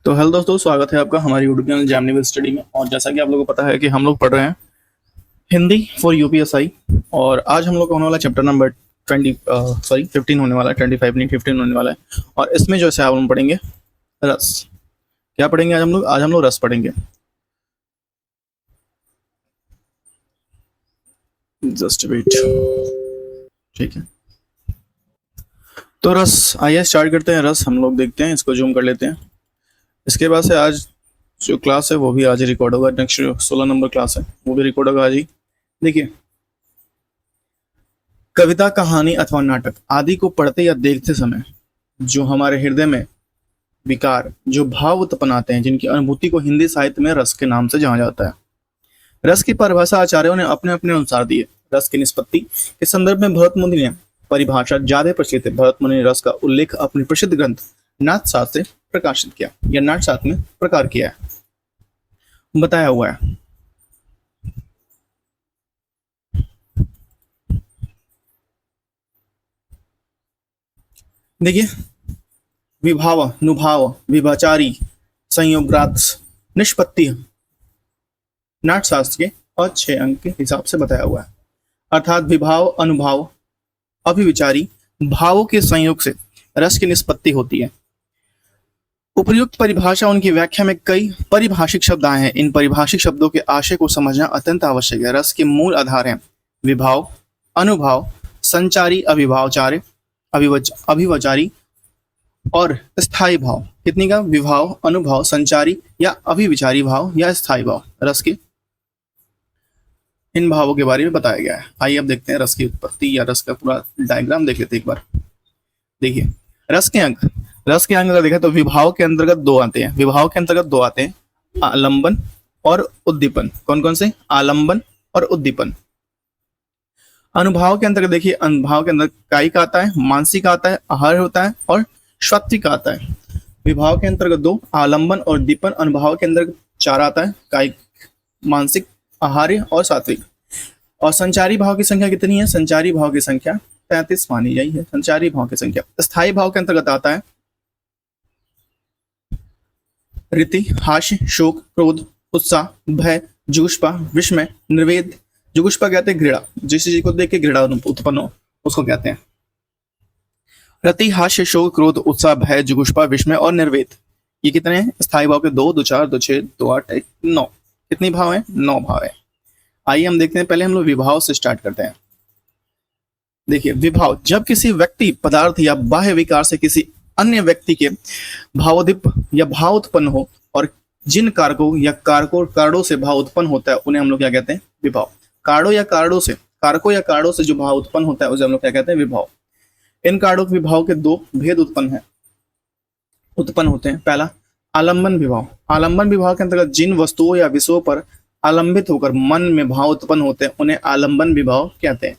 तो हेलो दोस्तों, स्वागत है आपका हमारी यूट्यूब चैनल जैमनी स्टडी में। और जैसा कि आप लोगों को पता है कि हम लोग पढ़ रहे हैं हिंदी फॉर यूपीएसआई। और आज हम लोग का होने वाला चैप्टर नंबर 15 होने वाला है, 25 नहीं 15 होने वाला है। और इसमें जो है हम पढ़ेंगे रस। क्या पढ़ेंगे आज हम लोग रस पढ़ेंगे। Just wait. ठीक है, तो रस आइए स्टार्ट करते हैं। रस हम लोग देखते हैं, इसको जूम कर लेते हैं। इसके बाद से आज जो क्लास है वो भी आज ही रिकॉर्ड होगा। नेक्स्ट 16 नंबर क्लास है वो भी रिकॉर्ड होगा आज ही। देखिए, कविता, कहानी अथवा नाटक आदि को पढ़ते या देखते समय जो हमारे हृदय में विकार, जो भाव उत्पन्न आते हैं, जिनकी अनुभूति को हिंदी साहित्य में रस के नाम से जाना जाता है। रस की परिभाषा आचार्यों ने अपने अपने अनुसार दी है। रस की निष्पत्ति के संदर्भ में भरत मुनि ने परिभाषा ज्यादा प्रचलित है। भरत मुनि ने रस का उल्लेख अपने प्रसिद्ध ग्रंथ नाटशास्त्र से प्रकाशित किया या नाटशास्त्र में प्रकार किया है, बताया हुआ है। देखिए, विभाव, नुभाव, विभाचारी, संयोगार्थ, निष्पत्ति नाटशास्त्र के और 6 अंक के हिसाब से बताया हुआ है। अर्थात विभाव, अनुभाव, अभिविचारी भावों के संयोग से रस की निष्पत्ति होती है। उपर्युक्त परिभाषा उनकी व्याख्या में कई परिभाषिक शब्द आए हैं। इन परिभाषिक शब्दों के आशय को समझना अत्यंत आवश्यक है। रस के मूल आधार हैं विभाव, अनुभाव, संचारी, अभिभावचार्य, अभिवचारी और स्थायी भाव। कितनी का? विभाव, अनुभव, संचारी या अभिविचारी भाव या स्थायी भाव। रस के इन भावों के बारे में बताया गया है। आइए अब देखते हैं रस की उत्पत्ति या रस का पूरा डायग्राम देख लेते हैं एक बार। देखिए, रस के अंक अगर देखें तो विभाव के अंतर्गत दो आते हैं। आलंबन और उद्दीपन। कौन कौन से? आलंबन और उद्दीपन। अनुभाव के अंतर्गत देखिए, अनुभाव के अंदर कायिक आता है, मानसिक आता है, आहार्य होता है और सात्विक आता है। विभाव के अंतर्गत 2, आलंबन और दीपन। अनुभाव के अंदर 4 आता है, कायिक, मानसिक, आहार्य और सात्विक। और संचारी भाव की संख्या कितनी है? संचारी भाव की संख्या 33 मानी गई है। संचारी भाव की संख्या। स्थायी भाव के अंतर्गत आता है रीति, हास्य, शोक, क्रोध, उत्साह, भय, जुगुप्सा, विस्मय, निर्वेद। जुगुप्सा कहते हैं घृणा, जिस चीज को देख के घृणा उत्पन्न हो उसको कहते हैं। रति, हास्य, शोक, क्रोध, उत्साह, भय, जुगुप्सा, विस्मय और निर्वेद। ये कितने हैं? स्थायी भाव के 2, 2, 4, 2, 6, 2, 8, 1, 9। कितनी भाव है? 9 भाव है। आइए हम देखते हैं, पहले हम लोग विभाव से स्टार्ट करते हैं। देखिए, विभाव जब किसी व्यक्ति, पदार्थ या बाह्य विकार से किसी अन्य व्यक्ति के भावोद्दीप या भाव उत्पन्न हो और जिन कारकों या कारणों से भाव उत्पन्न होता है उन्हें हम लोग क्या कहते हैं? विभाव। कारकों या कारणों से जो भाव उत्पन्न होता है उसे हम लोग क्या कहते हैं? विभाव। इन कारक विभाव के 2 भेद उत्पन्न होते हैं। पहला, आलंबन विभाव। आलंबन विभाव के अंतर्गत जिन वस्तुओं या विषयों पर आलंबित होकर मन में भाव उत्पन्न होते हैं उन्हें आलंबन विभाव कहते हैं।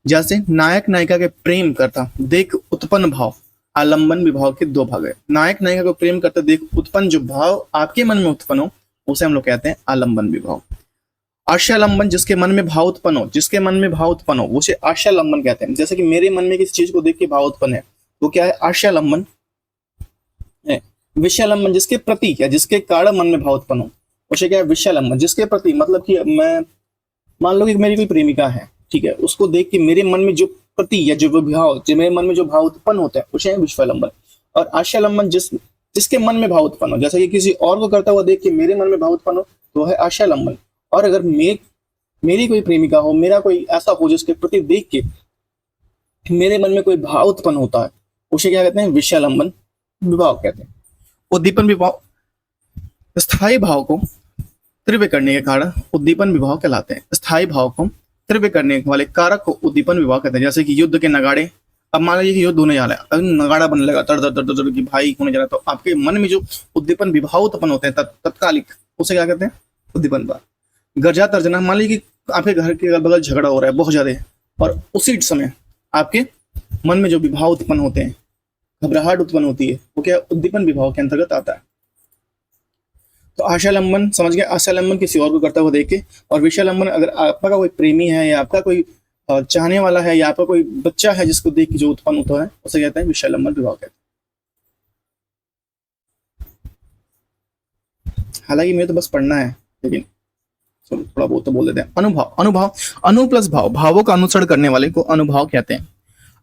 जैसे नायक नायिका के प्रेम करता देख उत्पन्न भाव। आलंबन विभाव के 2 भाग है। नायक नायिका को प्रेम करते देख उत्पन्न जो भाव आपके मन में उत्पन्न हो उसे हम लोग कहते हैं आलंबन विभाव। आशयालंबन, जिसके मन में भाव उत्पन्न हो उसे आशयालंबन कहते हैं। जैसे कि मेरे मन में किसी चीज को देख के भाव उत्पन्न है वो क्या है? आशयालंबन है। विषयालंबन, जिसके प्रति या जिसके कारण मन में भाव उत्पन्न हो उसे क्या है? विषयालंबन। जिसके प्रति मतलब कि मैं मान लो कि मेरी कोई प्रेमिका है, ठीक है, उसको देख के मेरे मन में जो प्रति या जो भाव, जो मेरे मन में जो भाव उत्पन्न होता है उसे है विषयालंबन। और आशयालंबन, जिसके मन में भाव उत्पन्न हो, जैसे कि किसी और को करता हुआ देख के मेरे मन में भाव उत्पन्न हो तो है आशयालंबन। और अगर मेरी कोई प्रेमिका हो, मेरा कोई ऐसा हो जिसके प्रति देख के मेरे मन में कोई भाव उत्पन्न होता है उसे क्या कहते हैं? विषयालंबन विभाव कहते हैं। उद्दीपन विभाव स्थायी भाव को तीव्र करने के कारण उद्दीपन विभाव कहलाते हैं। स्थायी भाव को तीव्र करने वाले कारक को उद्दीपन विभाव कहते हैं। जैसे कि युद्ध के नगाड़े, अब मान लीजिए कि युद्ध होने जा रहा है, अगर नगाड़ा बनने लगा तर तर तर तर की भाई होने जा रहा है, तो आपके मन में जो उद्दीपन विभाव उत्पन्न होते हैं तत्कालिक, उसे क्या कहते हैं? उद्दीपन विभाव। गर्जा तर्जना, मान लीजिए कि आपके घर के अगल बगल झगड़ा हो रहा है बहुत ज्यादा और उसी समय आपके मन में जो विभाव उत्पन्न होते हैं, घबराहट उत्पन्न होती है, वो क्या? उद्दीपन विभाव के अंतर्गत आता है। तो आशालंबन समझ गए, आशालंबन किसी और को करता हुआ देख के। और विषयालंबन, अगर आपका कोई प्रेमी है या आपका कोई चाहने वाला है या आपका कोई बच्चा है जिसको देख के जो उत्पन्न होता है उसे कहते हैं विषयालंबन विभाव कहते हैं। हालांकि मुझे तो बस पढ़ना है, लेकिन चलो थोड़ा बहुत तो बोल देते हैं। अनुभव, अनुभव, अनु प्लस भाव, भावों का अनुसरण करने वाले को अनुभाव कहते हैं।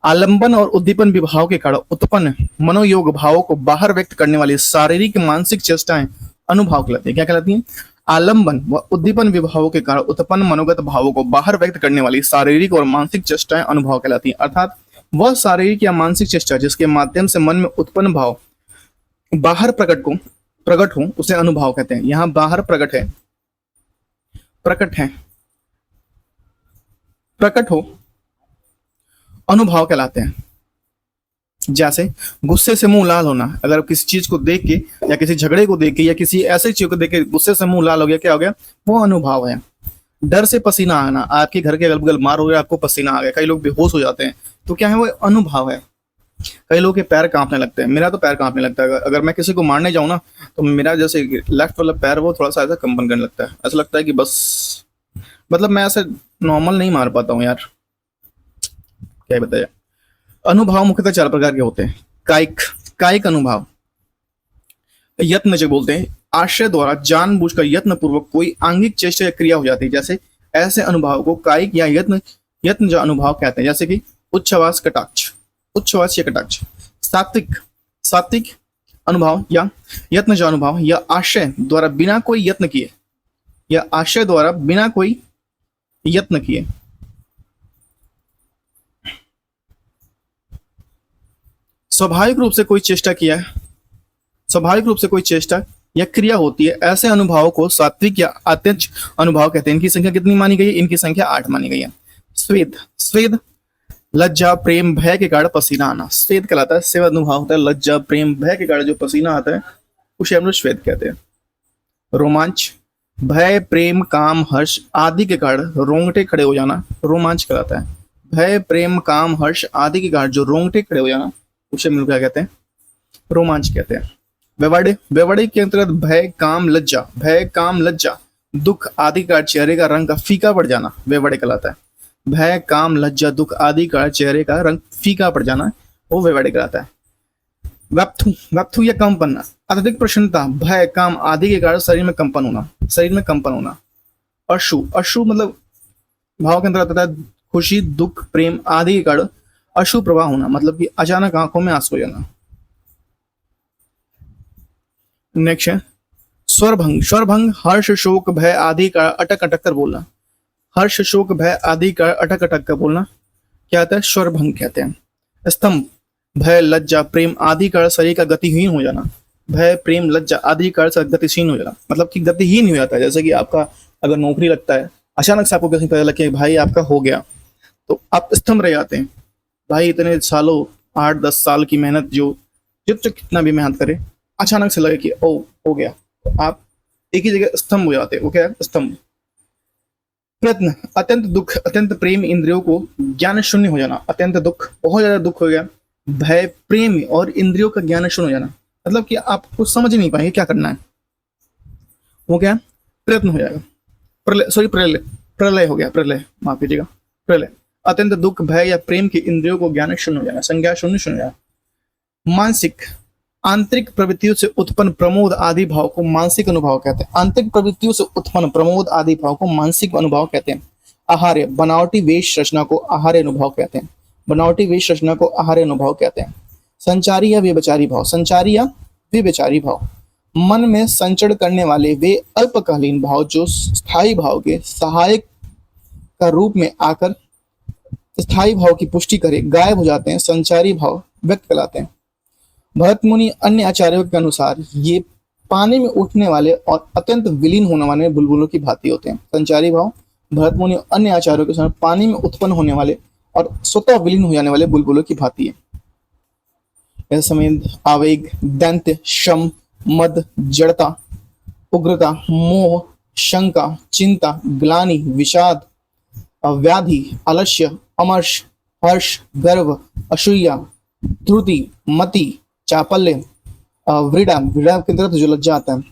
आलंबन और उद्दीपन विभाव के कारण उत्पन्न मनोयोग भावों को बाहर व्यक्त करने वाली शारीरिक मानसिक चेष्टाएं अनुभाव कहलाती है। क्या कहलाती हैं? आलंबन व उद्दीपन विभावों के कारण उत्पन्न मनोगत भावों को बाहर व्यक्त करने वाली शारीरिक और मानसिक चेष्टाएं अनुभाव कहलाती हैं। अर्थात वह शारीरिक या मानसिक चेष्टा जिसके माध्यम से मन में उत्पन्न भाव बाहर प्रकट हो उसे अनुभाव कहते हैं। यहाँ बाहर प्रकट है, प्रकट हो, अनुभाव कहलाते हैं। जैसे गुस्से से मुंह लाल होना, अगर किसी चीज को देख के या किसी झगड़े को देख के या किसी ऐसे चीज को देख के गुस्से से मुंह लाल हो गया, क्या हो गया? वो अनुभाव है। डर से पसीना आना, आपके घर के अगल बगल मार हो गया, आपको पसीना आ गया, कई लोग बेहोश हो जाते हैं, तो क्या है? वो अनुभव है। कई लोगों के पैर कांपने लगते हैं, मेरा तो पैर कांपने लगता है अगर मैं किसी को मारने जाऊं ना, तो मेरा जैसे लेफ्ट वाला पैर वो थोड़ा सा ऐसा कंपन करने लगता है, ऐसा लगता है कि बस, मतलब मैं ऐसे नॉर्मल नहीं मार पाता हूँ यार, क्या बताया। अनुभाव मुख्यतः 4 प्रकार के होते हैं। कायिक अनुभाव, यत्न जो बोलते हैं, आश्रय द्वारा जानबूझकर यत्न पूर्वक कोई आंगिक चेष्टा या क्रिया हो जाती है, जैसे ऐसे अनुभाव को कायिक या यत्न जो अनुभाव कहते हैं, जैसे कि उच्छ्वास या कटाक्ष। सात्विक अनुभाव या यत्न जो अनुभाव या आश्रय द्वारा बिना कोई यत्न किए स्वाभाविक रूप से कोई चेष्टा या क्रिया होती है, ऐसे अनुभावों को सात्विक या आत्यंतिक अनुभाव कहते हैं। इनकी संख्या कितनी मानी गई है? इनकी संख्या 8 मानी गई है। स्वेद, लज्जा प्रेम भय के कारण पसीना आना, स्वेद कहलाता है। स्वेद अनुभाव होता है लज्जा प्रेम भय के कारण जो पसीना आता है, उसे हम लोग स्वेद कहते हैं। रोमांच, भय प्रेम काम हर्ष आदि के कारण रोंगटे खड़े हो जाना, रोमांच कहलाता है। भय प्रेम काम हर्ष आदि के कारण जो रोंगटे खड़े हो जाना, उसे हम लोग क्या कहते हैं? रोमांच कहते हैं। व्यवड़े के अंतर्गत भय काम लज्जा दुख आदि का चेहरे का रंग का फीका पड़ जाना व्यवड़े कहलाता है। भय काम लज्जा दुख आदि का चेहरे का रंग फीका पड़ जाना वो व्यवड़े कहलाता है। व्यप्थु या कंपन, अत्यधिक प्रसन्नता भय काम आदि के कारण शरीर में कंपन होना। अश्रु मतलब भाव के अंतर्गत आता है खुशी दुख प्रेम आदि के कारण अश्रु प्रवाह होना, मतलब कि अचानक आंखों में आंसू जाना। नेक्स्ट है स्वरभंग हर्ष शोक भय आदि का अटक कर बोलना। हर्ष शोक भय आदि का अटक कर बोलना क्या आता है? स्वरभंग कहते हैं। स्तंभ, भय लज्जा प्रेम आदि का शरीर का गतिहीन हो जाना। भय प्रेम लज्जा आदि का गतिहीन हो जाना, मतलब कि गतिहीन हो जाता है। जैसे कि आपका अगर नौकरी लगता है, अचानक से आपको कहीं पता लगे कि भाई आपका हो गया, तो आप स्तंभ रह जाते हैं। भाई इतने सालों 8-10 साल की मेहनत जो कितना भी मेहनत करे, अचानक से लगे कि ओ हो गया, तो आप एक ही जगह स्तंभ हो जाते हैं। वो क्या है? स्तंभ। प्रयत्न, अत्यंत दुख अत्यंत प्रेम इंद्रियों को ज्ञान शून्य हो जाना। अत्यंत दुख, बहुत ज्यादा दुख हो गया। भय प्रेम और इंद्रियों का ज्ञान शून्य हो जाना, मतलब कि आप कुछ समझ नहीं पाएंगे क्या करना है, वो क्या? प्रयत्न हो जाएगा। प्रलय हो गया, माफ कीजिएगा, प्रलय। अत्यंत दुख भय या प्रेम की इंद्रियों को ज्ञान शून्य हो जाना, संज्ञा शून्य हो जाना। मानसिक, आंतरिक प्रवृत्तियों से उत्पन्न प्रमोद आदि भाव को मानसिक अनुभाव कहते हैं। आंतरिक प्रवृत्तियों से उत्पन्न प्रमोद आदि भाव को मानसिक अनुभाव कहते हैं। आहार्य, बनावटी वेश रचना को आहार्य अनुभाव कहते हैं। आहार्य अनुभाव कहते हैं। संचारी या व्यभिचारी भाव, मन में संचरण करने वाले वे अल्पकालीन भाव जो स्थायी भाव के सहायक का रूप में आकर स्थायी भाव की पुष्टि करे गायब हो जाते हैं, संचारी भाव व्यक्त कहलाते हैं। भरत मुनि अन्य आचार्यों के अनुसार ये पानी में उठने वाले और अत्यंत विलीन होने वाले बुलबुलों की भांति होते हैं। संचारी भाव भरत मुनि अन्य आचार्यों के अनुसार पानी में उत्पन्न होने वाले और स्वतः विलीन हो जाने वाले बुलबुलों की भांति है। समेत आवेग, दैन्य, शम, मद, जड़ता, उग्रता, मोह, शंका, चिंता, ग्लानि, विषाद, व्याधि, आलस्य, अमर्ष, हर्ष, गर्व, असूया, ध्रुति, मति, चापल्य, व्रीड़ा के अंतर्गत जो लज्जा आता है,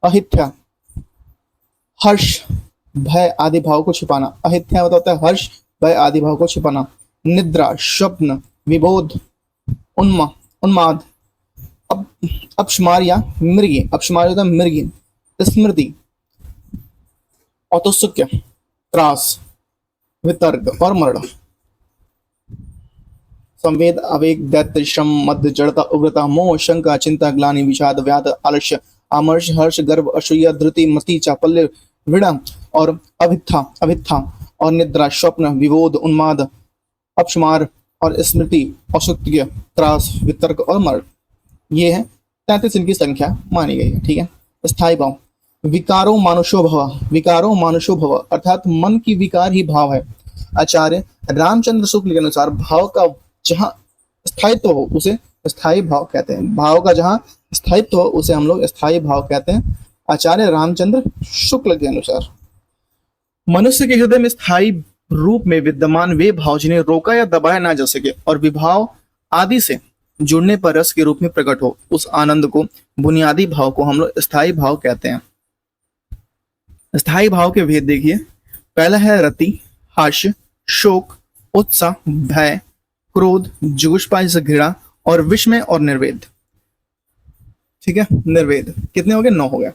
अहिथ्या, हर्ष भय आदि भाव को छिपाना। अहिथ्या होता है हर्ष भय आदि भाव को छिपाना। निद्रा, स्वप्न, विबोध, उन्माद, अब अपस्मार या मृगी, अपस्मार होता है मृगी, स्मृति, औत्सुक्य, त्रास, वितर्क और मरण। संवेद, आवेग, दैत्य, श्रम, मद, जड़ता, उग्रता, मोह, शंका, चिंता, ग्लानि, विषाद, व्याध, आलस्य, आमर्ष, हर्ष, गर्व, असूया, धृति, मति, चापल्य, विड़ा और अभिथा, अभिथा और निद्रा, स्वप्न, विबोध, उन्माद, अपस्मार और स्मृति, औत्सुक्य, त्रास, वितर्क और मरण। ये है 33 इनकी संख्या मानी गई है। ठीक है। स्थायी भाव, विकारो मानुषो भव, विकारो मानुषो भव अर्थात मन की विकार ही भाव है। आचार्य रामचंद्र शुक्ल के अनुसार भाव का जहां स्थायित्व हो उसे स्थायी भाव कहते हैं। भाव का जहां स्थायित्व हो उसे हम लोग स्थायी भाव कहते हैं, आचार्य रामचंद्र शुक्ल के अनुसार। मनुष्य के हृदय में स्थायी रूप में विद्यमान वे भाव जिन्हें रोका या दबाया ना जा सके और विभाव आदि से जुड़ने पर रस के रूप में प्रकट हो, उस आनंद को, बुनियादी भाव को हम लोग स्थायी भाव कहते हैं। स्थायी भाव के भेद देखिए। पहला है रति, हर्ष, शोक, उत्साह, भय, क्रोध, जुगुप्सा जैसे घृणा और विस्मय और निर्वेद। ठीक है। निर्वेद कितने हो गए? 9 हो गए।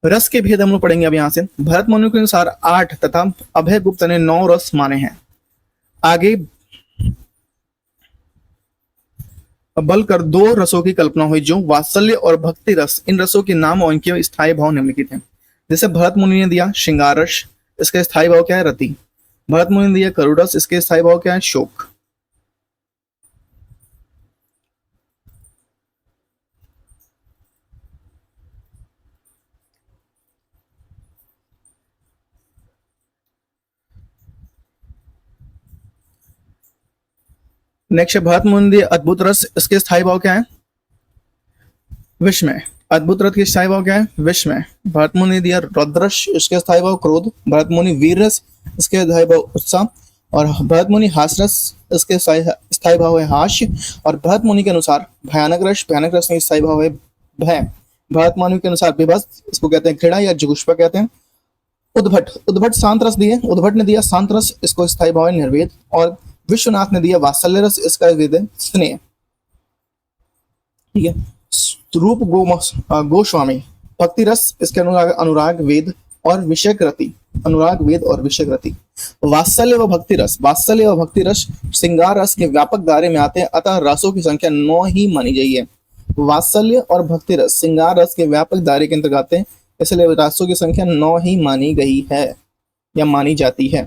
रस के भेद हम लोग पढ़ेंगे अब यहां से। भरत मुनि के अनुसार 8 तथा अभय गुप्त ने 9 रस माने हैं। आगे बल कर 2 रसों की कल्पना हुई जो वात्सल्य और भक्ति रस। इन रसों के नाम और इनके स्थायी भाव निम्नलिखित हैं। जैसे भरत मुनि ने दिया श्रृंगार रस, इसका स्थायी भाव क्या है? रति। भरत मुनि ने दिया करुण रस, इसके स्थायी भाव क्या है? शोक। नेक्स्ट भरत मुनि ने दिया अद्भुत रस, इसके स्थायी भाव क्या है? विस्मय। अद्भुत रस के स्थायी भाव क्या है? विस्मय। भरत मुनि ने दिया रौद्रस, इसके स्थायी भाव क्रोध। भरत मुनि वीर रस, इसके स्थायी भाव उत्साह। और भरत मुनि हास रस, इसके स्थायी भाव है हास्य। और भरत मुनि के अनुसार भयानक रस, भयानक रस का स्थायी भाव है भय। भरत मुनि के अनुसार विभत्स, इसको कहते हैं घृणा या जुगुप्सा कहते हैं। उद्भट, उद्भट शांत रस दिए, उद्भट ने दिया शांत रस, इसको स्थायी भाव है निर्वेद। और विश्वनाथ ने दिया वात्सल्य रस, इसका वेद है स्नेह। ठीक है। रूप गोस्वामी भक्ति रस, इसके अनुराग वेद और विषय रति, अनुराग वेद और विषय रति। वात्सल्य व भक्ति रस, वात्सल्य व भक्ति रस श्रृंगार रस के व्यापक दायरे में आते हैं, अतः रसों की संख्या 9 ही मानी जाइए। वात्सल्य और भक्ति रस श्रृंगार रस के व्यापक दायरे के अंतर्गत आते हैं, इसलिए रसों की संख्या 9 ही मानी गई है या मानी जाती है।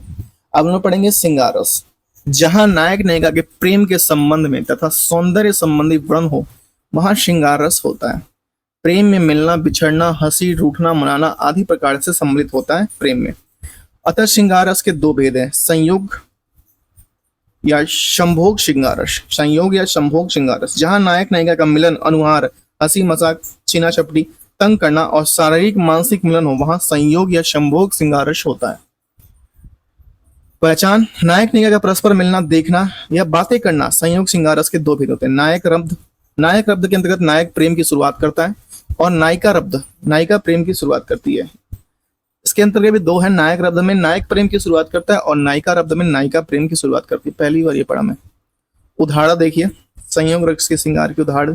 अब हम लोग पढ़ेंगे श्रृंगार रस। जहां नायक नायिका के प्रेम के संबंध में तथा सौंदर्य संबंधी वर्णन हो वहां श्रृंगार रस होता है। प्रेम में मिलना, बिछड़ना, हंसी, रूठना, मनाना आदि प्रकार से सम्मिलित होता है प्रेम में। अतः श्रृंगार रस के 2 भेद हैं, संयोग या संभोग श्रृंगार रस। संयोग या संभोग श्रृंगार रस जहां नायक नायिका का मिलन, अनुहार, हंसी मजाक, छीना चपटी, तंग करना और शारीरिक मानसिक मिलन हो वहां संयोग या संभोग श्रृंगार रस होता है। पहचान, नायक नायिका का परस्पर मिलना, देखना या बातें करना संयोग श्रृंगार रस के 2 भेद होते हैं। नायक रब्द के अंतर्गत नायक प्रेम की शुरुआत करता है और नायिका रब्द, नायिका प्रेम की शुरुआत करती है। इसके अंतर्गत भी 2 है। नायक रब्द में नायक प्रेम की शुरुआत करता है और नायिका रब्द में नायिका प्रेम की शुरुआत करती है। पहली बार ये पढ़ा मैं। उदाहरण देखिए, संयोग रस के श्रृंगार के उदाहरण।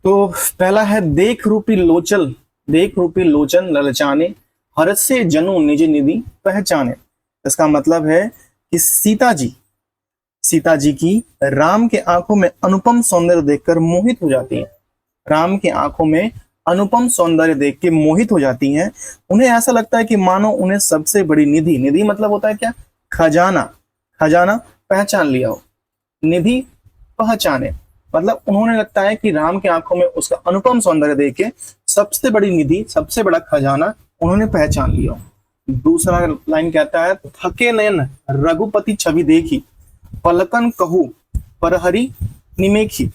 तो पहला है देख रूपी लोचन, देख रूपी लोचन ललचाने, हर्ष से जनु निज निधि पहचाने। इसका मतलब है कि सीता जी की राम के आंखों में अनुपम सौंदर्य देखकर मोहित हो जाती है। राम की आंखों में अनुपम सौंदर्य देख के मोहित हो जाती हैं। उन्हें ऐसा लगता है कि मानो उन्हें सबसे बड़ी निधि, निधि मतलब होता है क्या? खजाना, खजाना पहचान लिया हो। निधि पहचाने मतलब उन्होंने लगता है कि राम की आंखों में उसका अनुपम सौंदर्य देख के सबसे बड़ी निधि, सबसे बड़ा खजाना उन्होंने पहचान लिया हो। दूसरा लाइन कहता है थके नयन रघुपति छवि देखी, पलकन कहू परहरी निमेखी।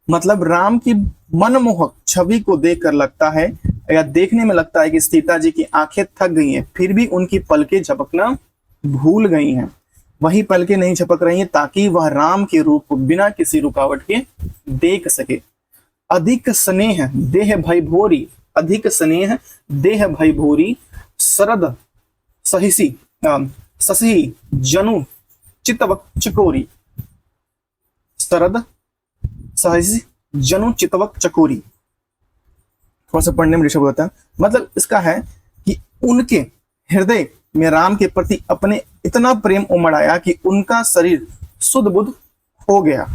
मतलब राम की मनमोहक छवि को देखकर लगता है या देखने में लगता है कि सीता जी की आंखें थक गई हैं, फिर भी उनकी पलकें झपकना भूल गई हैं। वही पलकें नहीं झपक रही हैं ताकि वह राम के रूप को बिना किसी रुकावट के देख सके। अधिक स्नेह देह भय भोरी, अधिक स्नेह देह भय भोरी, शरद सहिसी ससी जनु चितवक चिकोरी। शरद सहज जनु चितवक चकोरी। थोड़ा सा पढ़ने में ऋषभ होता है, मतलब इसका है कि उनके हृदय में राम के प्रति अपने इतना प्रेम उमड़ आया कि उनका शरीर शुद्ध बुद्ध हो गया।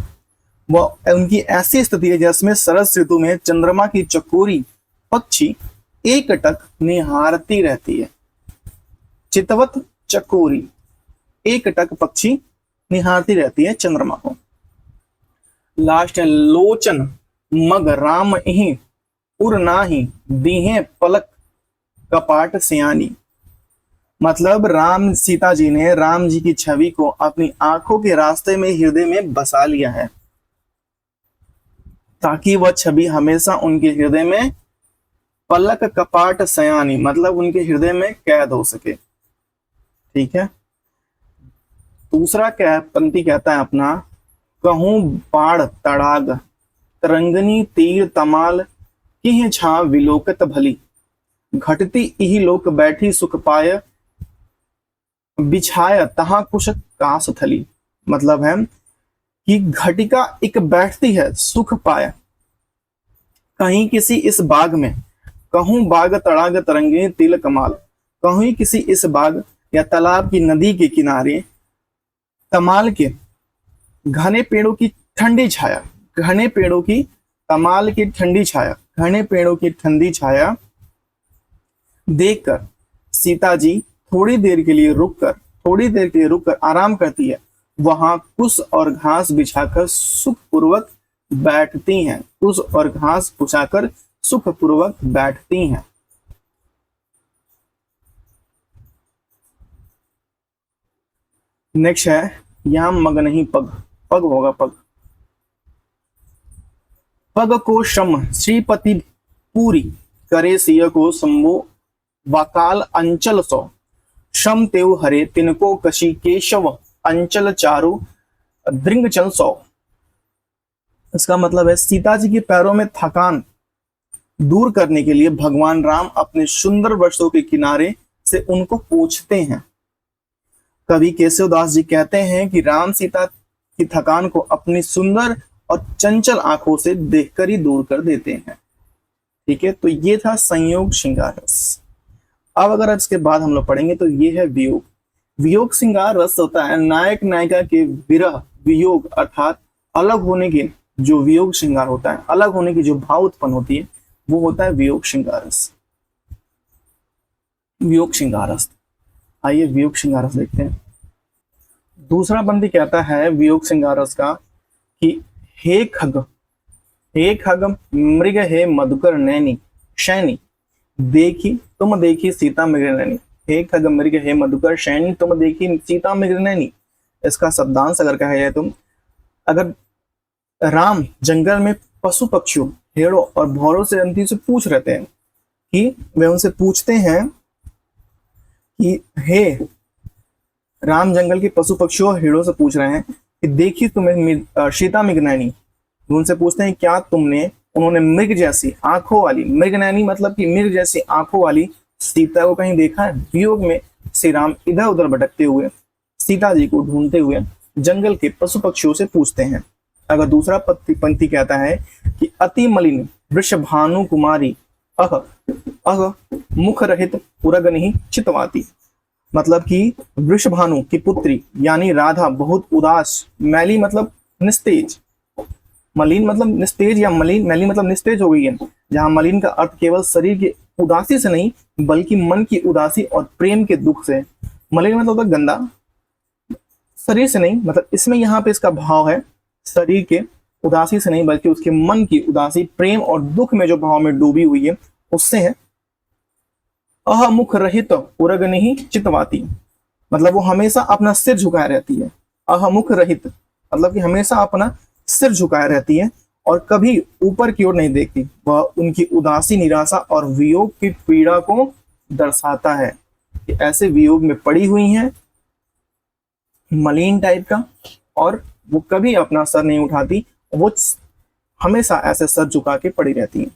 वह उनकी ऐसी स्थिति है जिसमें शरद ऋतु में चंद्रमा की चकोरी पक्षी एकटक निहारती रहती है। चितवत चकोरी, एकटक पक्षी निहारती रहती है चंद्रमा को। लास्ट है लोचन मग राम ही उर नाही दीहे पलक कपाट सियानी। मतलब राम सीता जी ने राम जी की छवि को अपनी आंखों के रास्ते में हृदय में बसा लिया है, ताकि वह छवि हमेशा उनके हृदय में पलक कपाट सयानी, मतलब उनके हृदय में कैद हो सके। ठीक है। दूसरा क्या पंक्ति कहता है अपना, कहूं बाढ़ तड़ाग तरंगनी तीर तमाल किह छा विलोकत भली घटती इही लोक बैठी सुख पाय बिछाया तहा कुश कास थली। मतलब है कि घटिका एक बैठती है सुख पाया कहीं किसी इस बाग में, कहूं बाग तड़ाग तरंगिनी तिल कमाल, कहीं किसी इस बाग या तालाब की नदी के किनारे तमाल के घने पेड़ों की ठंडी छाया, घने पेड़ों की तमाल की ठंडी छाया, घने पेड़ों की ठंडी छाया देखकर सीता जी थोड़ी देर के लिए रुककर आराम करती है। वहां कुश और घास बिछाकर सुखपूर्वक बैठती हैं, कुश और घास बिछाकर सुखपूर्वक बैठती हैं। नेक्स्ट है यहां मग नहीं पग, पग होगा पग। पग को श्रम श्रीपति पूरी करे सिय को संभो वाकाल अंचल सौ श्रम तेव हरे तिनको कशी केशव अंचल चारु दृंग चल सौ। इसका मतलब है सीता जी के पैरों में थकान दूर करने के लिए भगवान राम अपने सुंदर वस्त्रों के किनारे से उनको पोंछते हैं। कवि केशवदास जी कहते हैं कि राम सीता की थकान को अपनी सुंदर और चंचल आंखों से देखकर ही दूर कर देते हैं। ठीक है, तो ये था संयोग श्रृंगार रस। अब अगर इसके बाद हम लोग पढ़ेंगे तो ये है वियोग। वियोग श्रृंगार रस होता है नायक नायिका के विरह वियोग, अर्थात अलग होने के जो वियोग श्रृंगार होता है, अलग होने की जो भाव उत्पन्न होती है, वो होता है वियोग श्रृंगार रस। वियोग श्रृंगार रस, आइए वियोग श्रृंगार रस देखते हैं। दूसरा बंदी कहता है वियोग श्रृंगार रस का कि हे खग मृग हे मधुकर नैनी शैनी देखी तुम देखी सीता मृग नैनी। हे खग मृग हे मधुकर शैनी तुम देखी सीता मृग नैनी। इसका शब्दांश अगर कहा जाए तो, अगर राम जंगल में पशु पक्षियों भेड़ों और भौरों से अंति से पूछ रहते हैं कि वे उनसे पूछते हैं कि हे राम जंगल के पशु पक्षियों और भेड़ों से पूछ रहे हैं कि देखी तुम्हें सीता मृगनयनी। उनसे पूछते हैं क्या उन्होंने मृग जैसी आंखों वाली, मृगनयनी मतलब कि मृग जैसी आंखों वाली सीता को कहीं देखा है। वियोग में श्री राम इधर उधर भटकते हुए सीता जी को ढूंढते हुए जंगल के पशु पक्षियों से पूछते हैं। अगर दूसरा पंक्ति कहता है कि अति मलिन वृषभानु कुमारी अह मुख रहित पुरगनि चितवाती। मतलब कि वृषभानु की पुत्री यानी राधा बहुत उदास, मैली मतलब निस्तेज, मलिन मतलब निस्तेज या मैली मतलब निस्तेज हो गई है। जहां मलिन का अर्थ केवल शरीर की उदासी से नहीं बल्कि मन की उदासी और प्रेम के दुख से। मलिन मतलब तो गंदा, शरीर से नहीं, मतलब इसमें यहाँ पे इसका भाव है शरीर के उदासी से नहीं बल्कि उसके मन की उदासी, प्रेम और दुख में जो भाव में डूबी हुई है उससे है। अहमुख रहित उरगनि चितवाती, मतलब वो हमेशा अपना सिर झुकाए रहती है। अहमुख रहित मतलब कि हमेशा अपना सिर झुकाए रहती है और कभी ऊपर की ओर नहीं देखती। वह उनकी उदासी, निराशा और वियोग की पीड़ा को दर्शाता है कि ऐसे वियोग में पड़ी हुई हैं, मलिन टाइप का, और वो कभी अपना सर नहीं उठाती, वो हमेशा ऐसे सर झुका के पड़ी रहती हैं।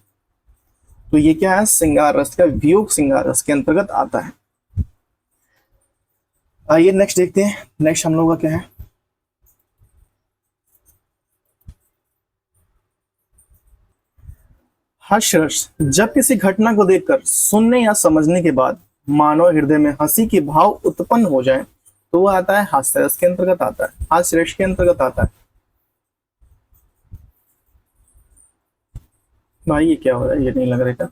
तो ये क्या है, श्रृंगार रस का, वियोग श्रृंगार रस के अंतर्गत आता है। आइए नेक्स्ट देखते हैं। नेक्स्ट हम लोग का क्या है, हास्यरस, जब किसी घटना को देखकर सुनने या समझने के बाद मानव हृदय में हंसी के भाव उत्पन्न हो जाए तो वह आता है हास्यरस के अंतर्गत आता है, हास्यरस के अंतर्गत आता है। भाई ये क्या हो रहा है, ये नहीं लग रहा था,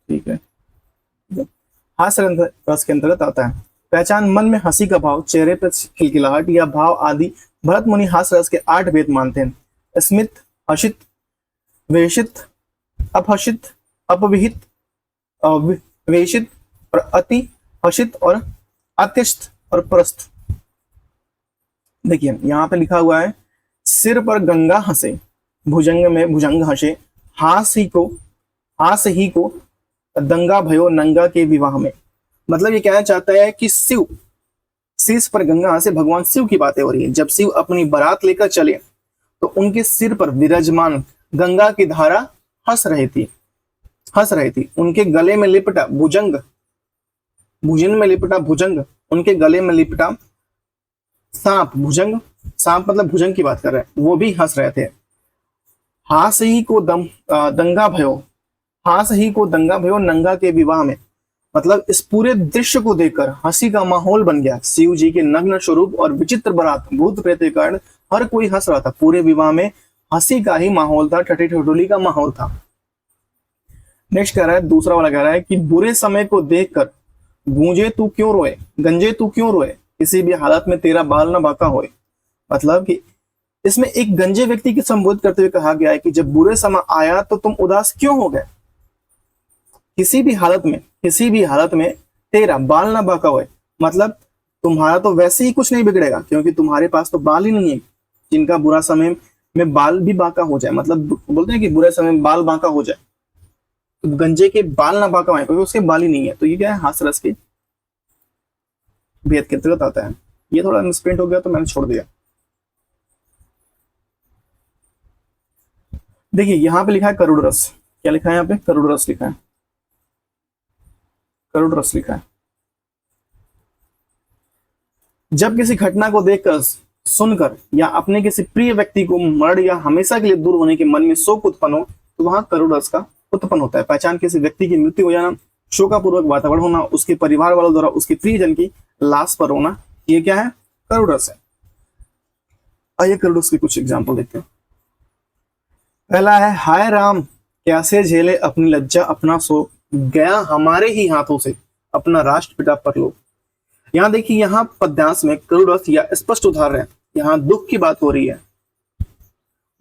ठीक है। हास्य रस के अंतर्गत आता है। पहचान, मन में हंसी का भाव, चेहरे पर खिलखिलाहट या भाव आदि भरत मुनि हास्य रस के 8 भेद मानते हैं। स्मित, हर्षित, वेशित, अपहर्षित, अपविहित, वेशित और अति हर्षित और अत्यस्त और प्रस्थ। देखिए यहाँ पे लिखा हुआ है सिर पर गंगा हंसे, भुजंग में भुजंग हंसे, हास ही को दंगा भयो नंगा के विवाह में। मतलब ये कहना चाहता है कि शिव, शीश पर गंगा हंसे, भगवान शिव की बातें हो रही है। जब शिव अपनी बारात लेकर चले तो उनके सिर पर विराजमान गंगा की धारा हंस रही थी। उनके गले में लिपटा भुजंग, भुजन में लिपटा भुजंग, उनके गले में लिपटा सांप, भुजंग, सांप मतलब भुजंग की बात कर रहे हैं, वो भी हंस रहे थे। हास ही को दंगा भयो नंगा के विवाह में। मतलब इस पूरे दृश्य को देखकर हंसी का माहौल बन गया। शिव जी के नग्न स्वरूप और विचित्र बारात, भूत प्रेत के कारण हर कोई हंस रहा था। पूरे विवाह में हंसी का ही माहौल था, ठठी ठिठोली का माहौल था। नेक्स्ट कह रहा है, दूसरा वाला कह रहा है कि बुरे समय को देखकर गूंजे तू क्यों रोए, गंजे तू क्यों रोए, किसी भी हालत में तेरा बाल न बाका होए। मतलब कि इसमें एक गंजे व्यक्ति की संबोधित करते हुए कहा गया है कि जब बुरे समय आया तो तुम उदास क्यों हो गए। किसी भी हालत में तेरा बाल ना बाका होए, मतलब तुम्हारा तो वैसे ही कुछ नहीं बिगड़ेगा क्योंकि तुम्हारे पास तो बाल ही नहीं है। जिनका बुरा समय में बाल भी बाका हो जाए, मतलब बोलते हैं कि बुरे समय में बाल बाका हो जाए, तो गंजे के बाल ना बाका होए क्योंकि उसके बाल ही नहीं है। तो ये क्या है, हास्य रस के भेद के अंतर्गत आता है। ये थोड़ा मिसप्रिंट हो गया तो मैंने छोड़ दिया। देखिए यहाँ पे लिखा है करुड़ रस, क्या लिखा है यहाँ पे, करुड़ रस लिखा है, करुड़ रस लिखा है। जब किसी घटना को देखकर, सुनकर या अपने किसी प्रिय व्यक्ति को मरण या हमेशा के लिए दूर होने के मन में शोक उत्पन्न हो तो वहां करुड़ रस का उत्पन्न होता है। पहचान, किसी व्यक्ति की मृत्यु हो जाना, शोकापूर्वक वातावरण होना, उसके परिवार वालों द्वारा उसके प्रियजन की लाश पर रोना, ये क्या है, करुड़ रस है। आइए करुड़ रस के कुछ एग्जाम्पल देखते हैं। पहला है, हाय राम कैसे झेले अपनी लज्जा अपना शोक, गया हमारे ही हाथों से अपना राष्ट्र पिता परलोक। यहाँ देखिए, यहाँ पद्यांश में करुड़ रस या स्पष्ट उदाहरण है, यहाँ दुख की बात हो रही है।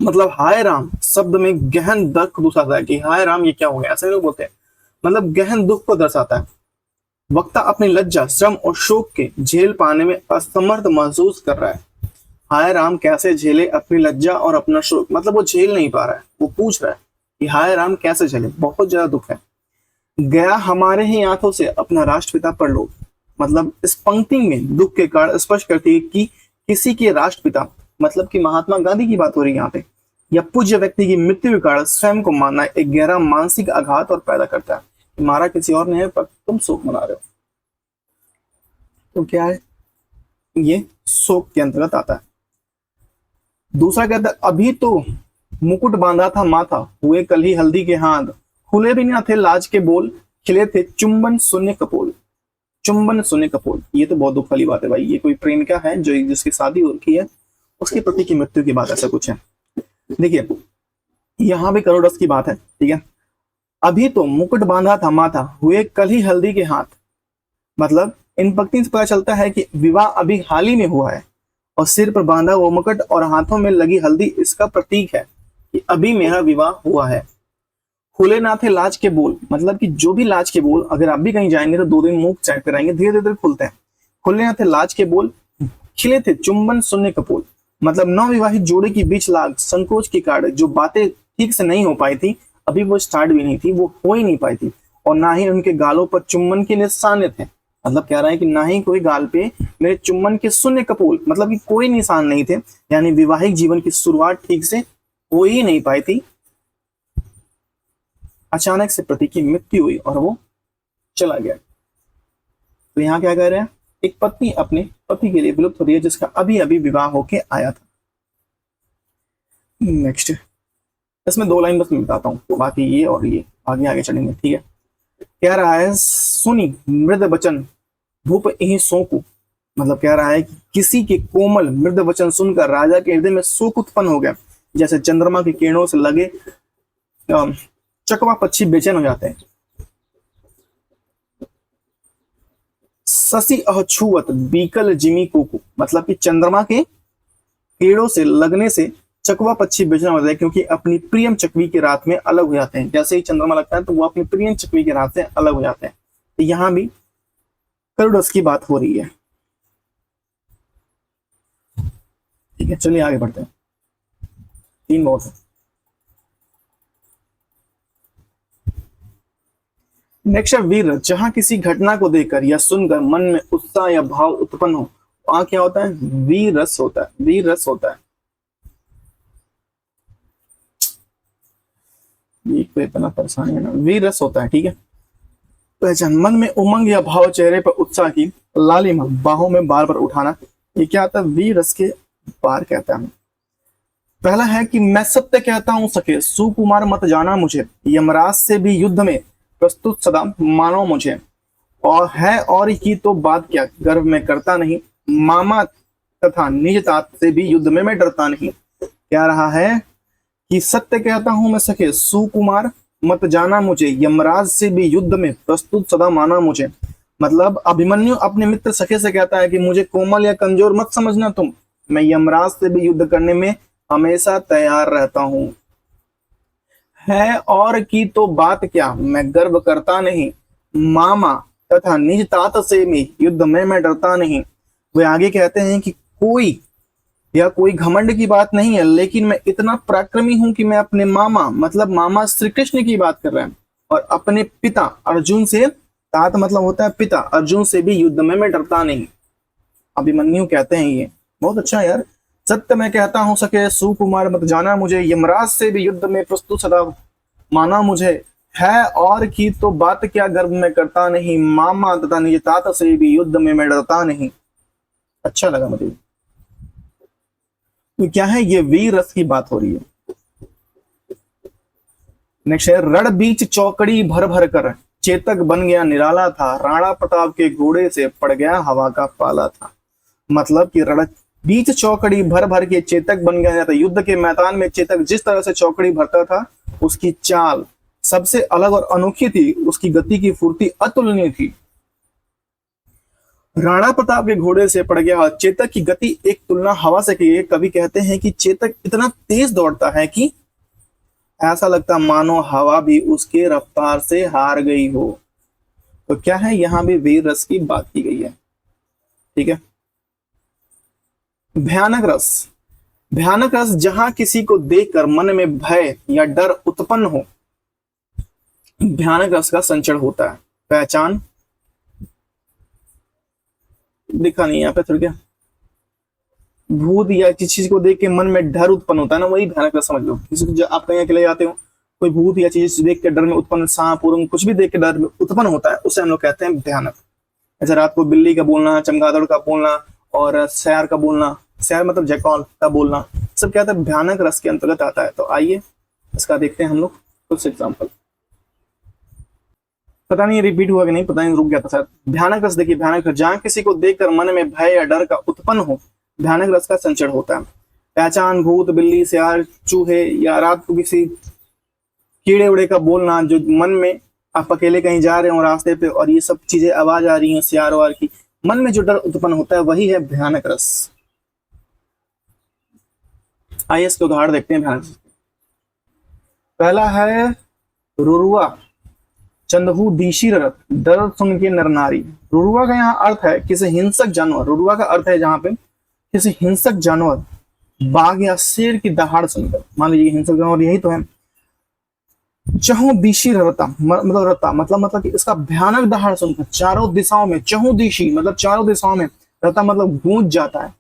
मतलब हाय राम शब्द में गहन दुख दर्शाता है कि हाय राम ये क्या हो गया, ऐसे लोग बोलते हैं, मतलब गहन दुख को दर्शाता है। वक्ता अपनी लज्जा, श्रम और शोक के झेल पाने में असमर्थ महसूस कर रहा है। हाय राम कैसे झेले अपनी लज्जा और अपना शोक, मतलब वो झेल नहीं पा रहा है, वो पूछ रहा है कि हाय राम कैसे झेले, बहुत ज्यादा दुख है। गया हमारे ही हाथों से अपना राष्ट्रपिता परलोक, मतलब इस पंक्ति में दुख के कारण स्पष्ट करती है कि किसी के राष्ट्रपिता, मतलब कि महात्मा गांधी की बात हो रही है यहाँ पे, या पूज्य व्यक्ति की मृत्यु के कारण स्वयं को मानना एक गहरा मानसिक आघात और पैदा करता है। मारा किसी और ने है पर तुम शोक मना रहे हो, तो क्या है, ये शोक के अंतर्गत आता है। दूसरा कहता है, अभी तो मुकुट बांधा था माथा, हुए कल ही हल्दी के हाथ, खुले भी ना थे लाज के बोल, खिले थे चुंबन शून्य कपोल। चुंबन शून्य कपोल, ये तो बहुत दुख वाली बात है भाई। ये कोई प्रेमिका है जो जिसकी शादी हो रखी है, उसके पति की मृत्यु की बात, ऐसा कुछ है। देखिए यहाँ भी करुड़ रस की बात है, ठीक है। अभी तो मुकुट बांधा था माथा, हुए कल ही हल्दी के हाथ, मतलब इन पंक्ति से पता चलता है कि विवाह अभी हाल ही में हुआ है और सिर पर बांधा वो मुकुट और हाथों में लगी हल्दी इसका प्रतीक है कि अभी मेरा विवाह हुआ है। खुले ना थे लाज के बोल, मतलब कि जो भी लाज के बोल, अगर आप भी कहीं जाएंगे तो 2 दिन मुंह चाट कर आएंगे, धीरे धीरे खुलते हैं। खुले ना थे लाज के बोल, खिले थे चुंबन शून्य कपोल, मतलब नवविवाहित जोड़े की बीच लाग संकोच के कारण जो बातें ठीक से नहीं हो पाई थी, अभी वो स्टार्ट भी नहीं थी, वो हो ही नहीं पाई थी, और ना ही उनके गालों पर चुम्बन के निशान थे। मतलब कह रहा है कि ना ही कोई गाल पे मेरे चुम्बन के शून्य कपोल, मतलब कि कोई निशान नहीं थे, यानी वैवाहिक जीवन की शुरुआत ठीक से हो ही नहीं पाई थी। अचानक से पति की मृत्यु हुई और वो चला गया। तो यहाँ क्या कह रहे हैं, एक पत्नी अपने पति के लिए विलुप्त हो रही है जिसका अभी अभी विवाह होके आया था। नेक्स्ट, इसमें 2 लाइन बस मैं बताता हूँ, बाकी ये और ये आगे आगे चलेंगे, ठीक है। कह रहा है सुनी मृद वचन भूप यही शोक, मतलब कह रहा है कि किसी के कोमल मृद वचन सुनकर राजा के हृदय में शोक उत्पन्न हो गया, जैसे चंद्रमा की किरणों से लगे चकवा पक्षी बेचैन हो जाते हैं। शशि अछुवत बीकल जिमी कोको, मतलब कि चंद्रमा के किरणों से लगने से चकवा पक्षी बेचैन हो जाते हैं, क्योंकि अपनी प्रियम चकवी की रात में अलग हो जाते हैं। जैसे ही चंद्रमा लगता है तो वो अपनी प्रियम चकवी की रात से अलग हो जाते हैं। तो यहां भी करुड़स की बात हो रही है, ठीक है। चलिए आगे बढ़ते हैं, 3 बहुत है। नेक्स्ट है वीर, जहां किसी घटना को देखकर या सुनकर मन में उत्साह या भाव उत्पन्न हो, वहां क्या होता है? वीर रस होता है, वीर रस होता है। ये कोई इतना परेशानी है ना, वीर रस होता है, ठीक है। पहचान, मन में उमंग या भाव, चेहरे पर उत्साह की लालिमा, बाहों में बार बार उठाना, ये क्या आता है? वीर रस के बार कहता है। पहला है कि मैं सत्य कहता हूं सखे, सुकुमार मत जाना मुझे, यमराज से भी युद्ध में प्रस्तुत सदा मानो मुझे, और है और की तो बात क्या, गर्व में करता नहीं, मामा तथा निज तात से भी युद्ध में मैं डरता नहीं। क्या रहा है कि सत्य कहता हूं मैं सखे, सुकुमार मत जाना मुझे, यमराज से भी युद्ध में प्रस्तुत सदा माना मुझे। मतलब अभिमन्यु अपने मित्र सखे से कहता है कि मुझे कोमल या कमजोर मत समझना तुम, मैं यमराज से भी युद्ध करने में हमेशा तैयार रहता हूं। है और की तो बात क्या, मैं गर्व करता नहीं, मामा तथा निज तात से भी युद्ध में मैं डरता नहीं। वे आगे कहते हैं कि कोई घमंड की बात नहीं है, लेकिन मैं इतना पराक्रमी हूं कि मैं अपने मामा, मतलब मामा श्री कृष्ण की बात कर रहे हैं, और अपने पिता अर्जुन से, तात मतलब होता है पिता, अर्जुन से भी युद्ध में मैं डरता नहीं। अभिमन्यु कहते हैं ये बहुत अच्छा यार, सत्य मैं कहता हूं सके, सुकुमार मत जाना मुझे, यमराज से भी युद्ध में प्रस्तुत सदा माना मुझे, है और की तो बात क्या, गर्व में करता नहीं, मामा तथा निज तात से भी युद्ध में मैं डरता नहीं। अच्छा लगा मुझे। तो क्या है, ये वीर रस की बात हो रही है। नेक्स्ट है, रण बीच चौकड़ी भर भर कर चेतक बन गया निराला था, राणा प्रताप के घोड़े से पड़ गया हवा का पाला था। मतलब कि रण बीच चौकड़ी भर भर के चेतक बन गया था। युद्ध के मैदान में चेतक जिस तरह से चौकड़ी भरता था, उसकी चाल सबसे अलग और अनोखी थी, उसकी गति की फुर्ती अतुलनीय थी। राणा प्रताप के घोड़े से पड़ गया। चेतक की गति एक तुलना हवा से की है। कवि कहते हैं कि चेतक इतना तेज दौड़ता है कि ऐसा लगता मानो हवा भी उसके रफ्तार से हार गई हो। तो क्या है, यहां भी वीर रस की बात की गई है, ठीक है। भयानक रस, भयानक रस जहां किसी को देखकर मन में भय या डर उत्पन्न हो, भयानक रस का संचरण होता है। पहचान, दिखा नहीं यहाँ पे थोड़ा क्या, भूत या किसी चीज को देख के मन में डर उत्पन्न होता है ना, वही भयानक रस समझ लो। किसी को आप कहीं अकेले जाते हो, कोई भूत या चीज देख के डर में उत्पन्न, सांप उरंग कुछ भी देख के डर में उत्पन्न होता है, उसे हम लोग कहते हैं भयानक। ऐसे रात को बिल्ली का बोलना, चमगादड़ का बोलना, और शैर का बोलना, शैर मतलब जैकॉल का बोलना, सब क्या होता है, भयानक रस के अंतर्गत आता है। तो आइए इसका देखते हैं हम लोग कुछ एग्जाम्पल। पता नहीं रिपीट हुआ कि नहीं, पता नहीं, रुक गया था शायद। भयानक रस देखिए, भयानक रस जहां किसी को देखकर मन में भय या डर का उत्पन्न हो, भयानक रस का संचरण होता है। पहचान, भूत, बिल्ली, सियार, चूहे, या रात को किसी कीड़े उड़े का बोलना, जो मन में आप अकेले कहीं जा रहे हो रास्ते पे और ये सब चीजें आवाज आ रही है सियार वार की, मन में जो डर उत्पन्न होता है वही है भयानक रस। आइए इसके उदाहरण देखते हैं भयानक रस। पहला है रुरुआ चंदहू दिशी रथ, दर्द सुन के नर नारी। रुरुआ का यहाँ अर्थ है किसी हिंसक जानवर, रुरुआ का अर्थ है जहां पे किसी हिंसक जानवर, बाघ या शेर की दहाड़ सुनकर, मान लीजिए हिंसक जानवर यही तो है। चहु दिशी रता मतलब रता मतलब कि इसका भयानक दहाड़ सुनकर चारों दिशाओं में, चहु दिशी मतलब चारों दिशाओं में, रता मतलब गूंज जाता है।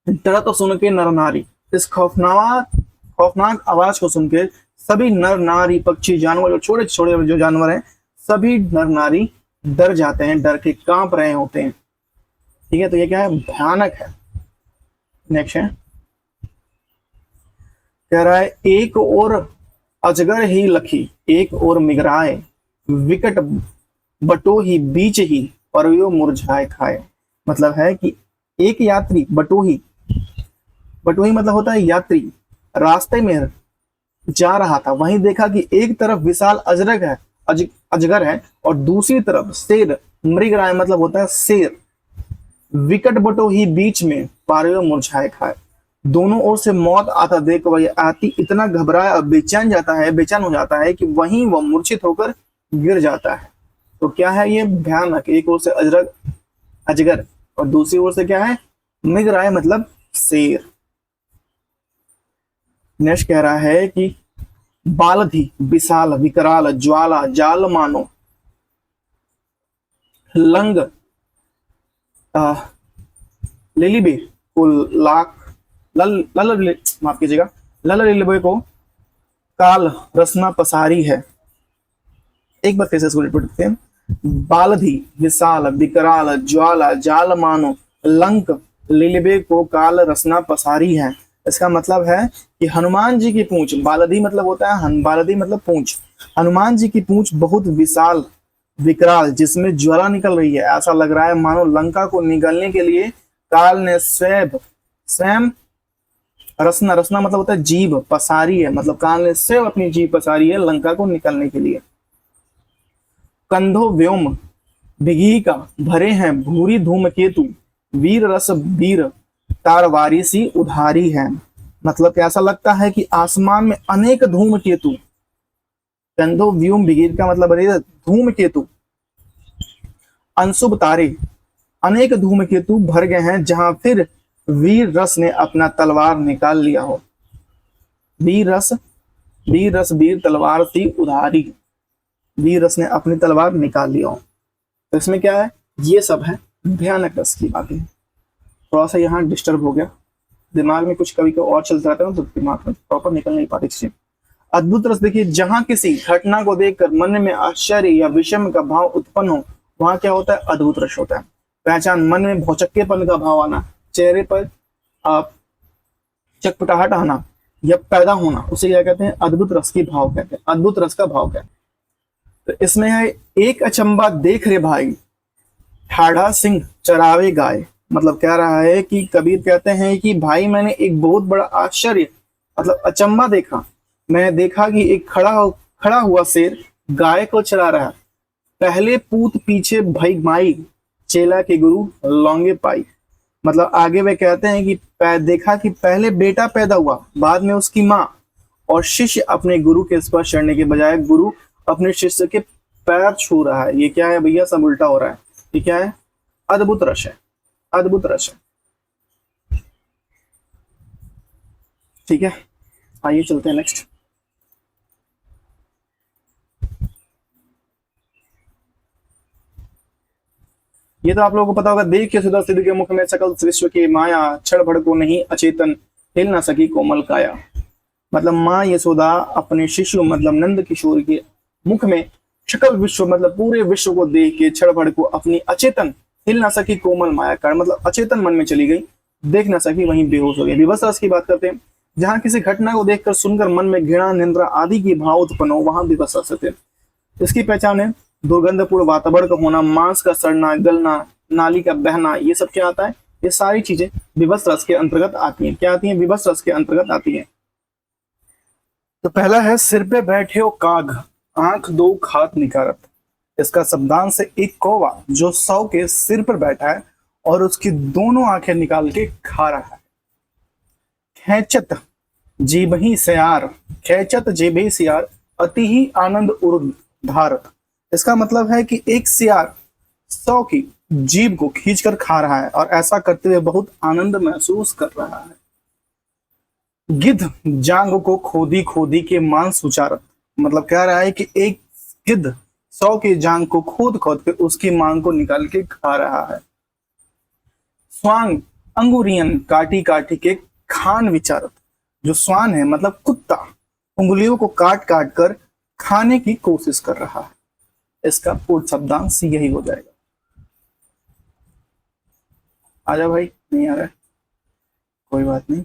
डर तो सुन के नर नारी, इस खौफनाक आवाज को सुन के सभी नर नारी, पक्षी, जानवर, जो छोटे छोटे जो जानवर हैं, सभी नर नारी डर जाते हैं, डर के कांप रहे होते हैं, ठीक है। तो ये क्या है, भयानक है। नेक्स्ट है कह रहा है एक और अजगर ही लखी, एक और मिगराए, विकट बटो ही बीच ही, और यो मुरझाए खाए। मतलब है कि एक यात्री बटोही, बटोही मतलब होता है यात्री, रास्ते में जा रहा था, वहीं देखा कि एक तरफ विशाल अजरक है, अजगर है, और दूसरी तरफ शेर, मृगराय मतलब होता है शेर, विकट बटो ही बीच में, पारे मुरझाए खाए। दोनों ओर से मौत आता देख वह आती इतना घबराया और बेचैन जाता है, बेचैन हो जाता है कि वहीं वह मूर्छित होकर गिर जाता है। तो क्या है ये भयानक, एक ओर से अजरक, अजगर, और दूसरी ओर से क्या है, मृगराय मतलब शेर। नेक्स्ट कह रहा है कि बालधि विशाल विकराल ज्वाला जाल मानो लंग लिलिबे को लाख माफ कीजिएगा, लल लिलिबे को काल रसना पसारी है। एक बार फिर से इसको रिपीट करते हैं। बालधि विशाल विकराल ज्वाला जाल मानो लंक लिलिबे को काल रसना पसारी है। इसका मतलब है कि हनुमान जी की पूंछ, बालधि मतलब होता है, बालधि मतलब पूंछ, हनुमान जी की पूंछ बहुत विशाल विकराल जिसमें ज्वाला निकल रही है, ऐसा लग रहा है मानो लंका को निगलने के लिए काल ने स्वयं स्वयं रसना, रसना मतलब होता है जीभ, पसारी है मतलब काल ने स्वयं अपनी जीभ पसारी है लंका को निकलने के लिए। कंधो व्योम भिगी का भरे हैं भूरी धूम केतु, वीर रस वीर तारवारी सी उधारी है। मतलब कैसा लगता है कि आसमान में अनेक धूम केतु, कंधो व्योम भिगीर का मतलब धूम केतु, अनशुभ तारे, अनेक धूम केतु भर गए हैं जहां फिर वीर रस ने अपना तलवार निकाल लिया हो। वीर रस, वीर रस वीर तलवार सी उधारी, वीर रस ने अपनी तलवार निकाल लिया हो। तो इसमें क्या है, ये सब है भयानक रस की बातें। थोड़ा सा यहाँ डिस्टर्ब हो गया, दिमाग में कुछ कभी कभी और चलता रहता है तो दिमाग में प्रॉपर निकल नहीं पाती चीजें। अद्भुत रस देखिए, जहां किसी घटना को देखकर मन में आश्चर्य या विषम का भाव उत्पन्न हो, वहां क्या होता है, अद्भुत रस होता है। पहचान, मन में भौचक्केपन का भाव आना, चेहरे पर चटपटाहट आना या पैदा होना, उसे क्या कहते हैं, अद्भुत रस की भाव कहते हैं, अद्भुत रस का भाव कहते हैं। तो इसमें है एक अचंबा देख रे भाई, ठाढ़ा सिंह चरावे गाय। मतलब कह रहा है कि कबीर कहते हैं कि भाई मैंने एक बहुत बड़ा आश्चर्य मतलब अचंबा देखा, मैंने देखा कि एक खड़ा हुआ शेर गाय को चरा रहा है। पहले पूत पीछे भई माई, चेला के गुरु लौंगे पाई। मतलब आगे वे कहते हैं कि देखा कि पहले बेटा पैदा हुआ, बाद में उसकी माँ, और शिष्य अपने गुरु के स्पर्श करने के बजाय गुरु अपने शिष्य के पैर छू रहा है। ये क्या है भैया, सब उल्टा हो रहा है। ये क्या है, अद्भुत रस है, अद्भुत रस है। ठीक है, आइए चलते हैं नेक्स्ट। ये तो आप लोगों को पता होगा, देख के सुधा सिद्धि के मुख में सकल विश्व की माया, क्षण भर को नहीं अचेतन हिल ना सकी कोमल काया। मतलब माँ यशोदा अपने शिशु मतलब नंद किशोर के मुख में सकल विश्व मतलब पूरे विश्व को देख के क्षण भर को अपनी अचेतन हिल ना सकी कोमल माया कर, मतलब अचेतन मन में चली गई, देख ना सकी, वहीं बेहोश हो गई। विवश रस की बात करते हैं, जहां किसी घटना को देखकर सुनकर मन में घृणा निंद्रा आदि की भाव उत्पन्न हो, वहां विवश रस होते हैं। इसकी पहचान है दुर्गंधपूर्ण वातावरण का होना, मांस का सड़ना, गलना, नाली का बहना, ये सब क्या आता है, ये सारी चीजें विवश रस के अंतर्गत आती हैं। क्या आती हैं, विवश रस के अंतर्गत आती हैं। तो पहला है सिर पे बैठे हो काग, आंख दो खात निकारत। इसका शब्दांश से एक कौवा जो 100 के सिर पर बैठा है और उसकी दोनों आंखें निकाल के खा रहा है। खेचत जीबही सियार, खेचत जीबही सियार अति ही आनंद उर्धारत। इसका मतलब है कि एक सियार 100 की जीभ को खींचकर खा रहा है और ऐसा करते हुए बहुत आनंद महसूस कर रहा है। गिद्ध जांग को खोदी खोदी के मांस उचारत। मतलब कह रहा है कि एक गिद्ध 100 की जांग को खोद खोद के उसकी मांग को निकाल के खा रहा है। स्वांग अंगुरियन काटी काटी के खान विचारत। जो स्वान है मतलब कुत्ता, उंगलियों को काट काट कर खाने की कोशिश कर रहा है। इसका पूर्ण शब्दांश यही हो जाएगा। आजा भाई, नहीं आ रहा है, कोई बात नहीं।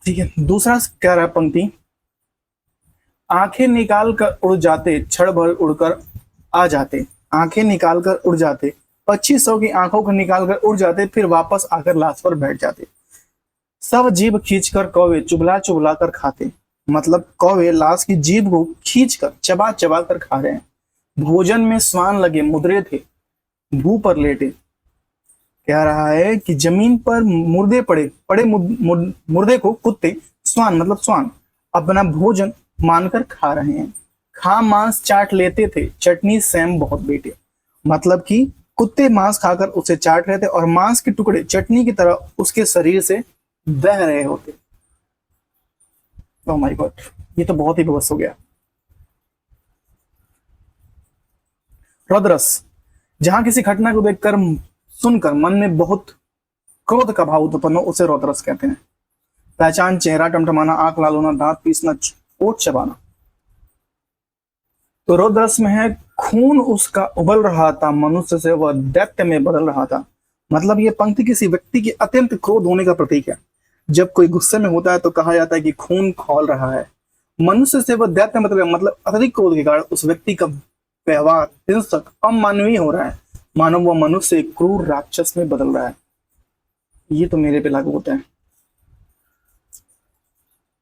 ठीक है, दूसरा कह रहा है पंक्ति, आंखें निकाल कर उड़ जाते, क्षण भर उड़कर आ जाते। आंखें निकाल कर उड़ जाते, 2500 की आंखों को निकाल कर उड़ जाते, फिर वापस आकर लाश पर बैठ जाते। सब जीभ खींचकर कौवे चुबला चुबला कर खाते। मतलब कौवे लाश की जीभ को खींचकर चबा चबा कर खा रहे हैं। भोजन में स्वान लगे मुद्रे थे, भू पर लेटे। कह रहा है कि जमीन पर मुर्दे पड़े पड़े मुर्दे को कुत्ते, स्वान मतलब स्वान, अपना भोजन मानकर खा रहे हैं। खा मांस चाट लेते थे, चटनी सैम बहुत बेटे। मतलब कि कुत्ते मांस खाकर उसे चाट रहे थे और मांस के टुकड़े चटनी की तरह उसके शरीर से बह रहे होते। ओह माय गॉड, ये तो बहुत ही बेबस हो गया। रौद्रस, जहां किसी घटना को देखकर सुनकर मन में बहुत क्रोध का भाव उत्पन्न हो, उसे रौद्रस कहते हैं। पहचान, चेहरा टमटमाना, आंख लाल होना, दांत पीसना, ओठ चबाना। तो रौद्रस में है खून उसका उबल रहा था, मनुष्य से वह दैत्य में बदल रहा था। मतलब ये पंक्ति किसी व्यक्ति के अत्यंत क्रोध होने का प्रतीक है। जब कोई गुस्से में होता है तो कहा जाता है कि खून खौल रहा है। मनुष्य से वह दैत्य मतलब अत्यधिक क्रोध के कारण उस व्यक्ति का व्यवहार हिंसक अमानवीय हो रहा है, मानो वह मनुष्य एक क्रूर राक्षस में बदल रहा है। ये तो मेरे पे लागू होता है।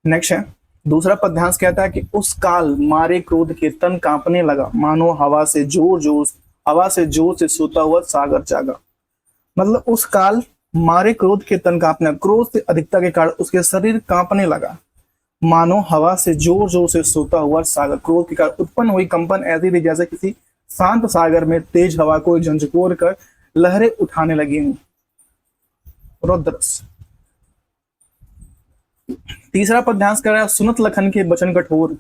नेक्स्ट है दूसरा पद्यांश, कहता है कि उस काल मारे क्रोध के तन कांपने लगा, मानो हवा से जोर से सोता हुआ सागर जागा। मतलब उस काल मारे क्रोध के तन कांपने, क्रोध से अधिकता के कारण उसके शरीर कांपने लगा, मानो हवा से जोर से सोता हुआ सागर। क्रोध के कारण उत्पन्न हुई कंपन ऐसी थी जैसे किसी शांत सागर में तेज हवा को झंझोर कर लहरें उठाने लगी हूं। रौद्रस। तीसरा पद्यांश कर रहा है, सुनत लखन के बचन कठोर,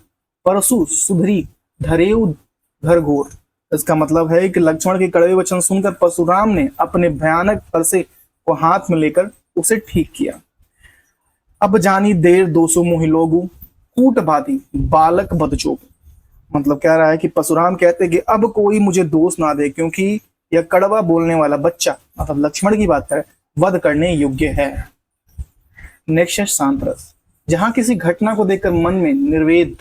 परसु सुधरी धरेउ घर घोर। इसका मतलब है कि लक्ष्मण के कड़वे वचन सुनकर परशुराम ने अपने भयानक फरसे को हाथ में लेकर उसे ठीक किया। अब जानी देर 200 मोहि लोगु, कूट बाधी बालक बदचोक। मतलब कह रहा है कि परशुराम कहते हैं कि अब कोई मुझे दोष ना दे, क्योंकि यह कड़वा बोलने वाला बच्चा, मतलब लक्ष्मण की बात करें, वध करने योग्य है। नेक्स्ट है शांत रस, जहां किसी घटना को देखकर मन में निर्वेद,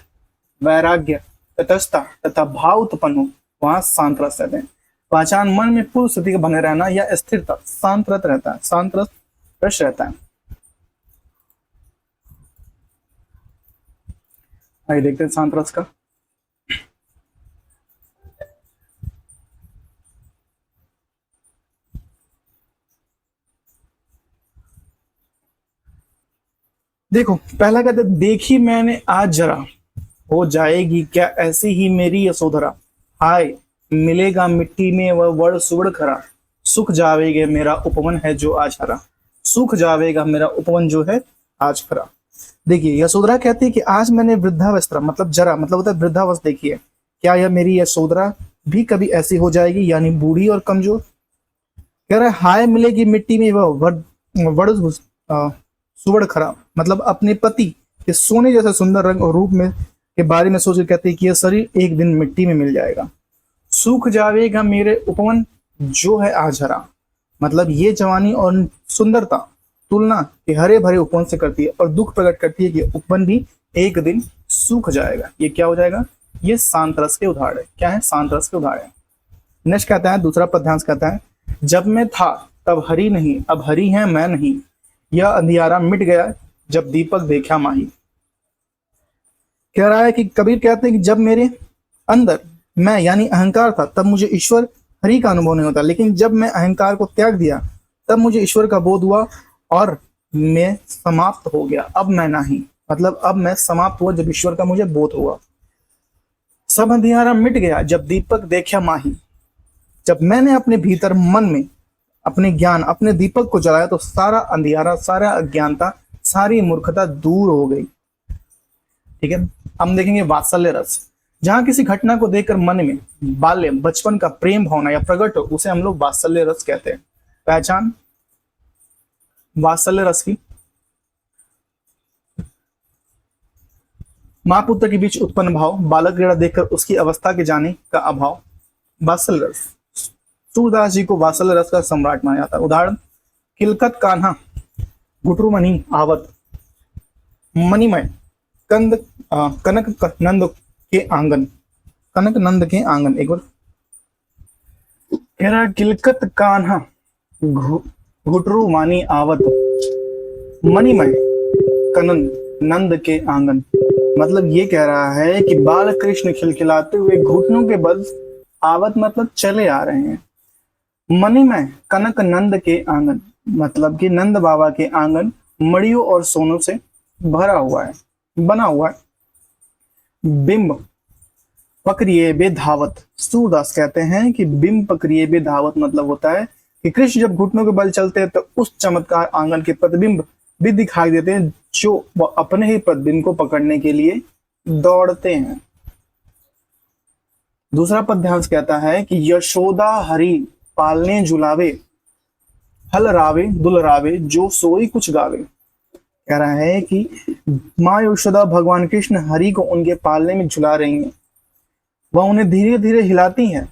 वैराग्य, तटस्थता तथा भाव उत्पन्न हो, वहां शांत रस रहते हैं। पहचान, मन में पूर्व स्थिति का बने रहना या स्थिरता, शांत रस रहता है, शांत रस रहता है। आइए देखते हैं शांत रस का। देखो पहला कहते, देखी मैंने आज जरा, हो जाएगी क्या ऐसी ही मेरी यशोधरा। हाय मिलेगा मिट्टी में वह वड़ सुवड़ खरा, सुख जावेगा मेरा उपवन है जो आज हरा। सुख जावेगा मेरा उपवन जो है आज खरा। देखिए यशोधरा कहती है कि आज मैंने वृद्धावस्था, मतलब जरा मतलब होता है वृद्धावस्था देखी है, क्या यह मेरी यशोधरा भी कभी ऐसी हो जाएगी, यानी बूढ़ी और कमजोर। कह रहा है हाय मिलेगी मिट्टी में वह वड़ सुवड़ खरा, मतलब अपने पति के सोने जैसे सुंदर रंग और रूप में के बारे में सोच कहते हैं कि यह शरीर एक दिन मिट्टी में मिल जाएगा। सूख जावेगा मेरे उपवन जो है आज हरा, मतलब ये जवानी और सुंदरता तुलना के हरे भरे उपवन से करती है और दुख प्रकट करती है कि उपवन भी एक दिन सूख जाएगा। ये क्या हो जाएगा, ये शांत रस के उदाहरण है। क्या है, शांत रस के उदाहरण। नेक्स्ट कहता है दूसरा पद्यांश कहता है, जब मैं था तब हरी नहीं, अब हरी है मैं नहीं, यह अंधियारा मिट गया जब दीपक देखा माही। कह रहा है कि कबीर कहते हैं कि जब मेरे अंदर मैं यानी अहंकार था तब मुझे ईश्वर हरि का अनुभव नहीं होता, लेकिन जब मैं अहंकार को त्याग दिया तब मुझे ईश्वर का बोध हुआ और मैं समाप्त हो गया। अब मैं नहीं, मतलब अब मैं समाप्त हुआ जब ईश्वर का मुझे बोध हुआ। सब अंधियारा मिट गया जब दीपक देखा माही, जब मैंने अपने भीतर मन में अपने ज्ञान अपने दीपक को जलाया तो सारा अंधियारा, सारा अज्ञानता, सारी मूर्खता दूर हो गई। ठीक है, हम देखेंगे वात्सल्य रस, जहां किसी घटना को देखकर मन में बाल्य बचपन का प्रेम भावना या प्रकट हो, उसे हम लोग वात्सल्य रस कहते हैं। पहचान वात्सल्य रस की, मां पुत्र के बीच उत्पन्न भाव, बालक क्रीड़ा देखकर उसकी अवस्था के जाने का अभाव, वात्सल्य रस। सूरदास जी को वात्सल्य रस का सम्राट माना जाता है। उदाहरण, किलकत कान्हा घुटरुमणि आवत, मणिमय कंद कनक नंद के आंगन, कनक नंद के आंगन। एक बार कह रहा है, गिलकत कान्हा घुटरू मानी आवत, मणिमय कनन नंद के आंगन। मतलब ये कह रहा है कि बाल कृष्ण खिलखिलाते हुए घुटनों के बल आवत मतलब चले आ रहे हैं। मणिमय कनक नंद के आंगन मतलब कि नंद बाबा के आंगन मड़ियों और सोनों से भरा हुआ है, बना हुआ है। बिंब पकड़िए बे धावत, सूरदास कहते हैं कि बिंब पकड़िए बे धावत मतलब होता है कि कृष्ण जब घुटनों के बल चलते हैं तो उस चमत्कार आंगन के प्रतिबिंब भी दिखाई देते हैं जो वह अपने ही प्रतिबिंब को पकड़ने के लिए दौड़ते हैं। दूसरा पद्यांश कहता है कि यशोदा हरि पालने झुलावे, हल रावे दुलरावे जो सोई कुछ गावे। कह रहा है कि माँ यशोदा भगवान कृष्ण हरि को उनके पालने में झुला रही हैं, वह उन्हें धीरे धीरे हिलाती हैं,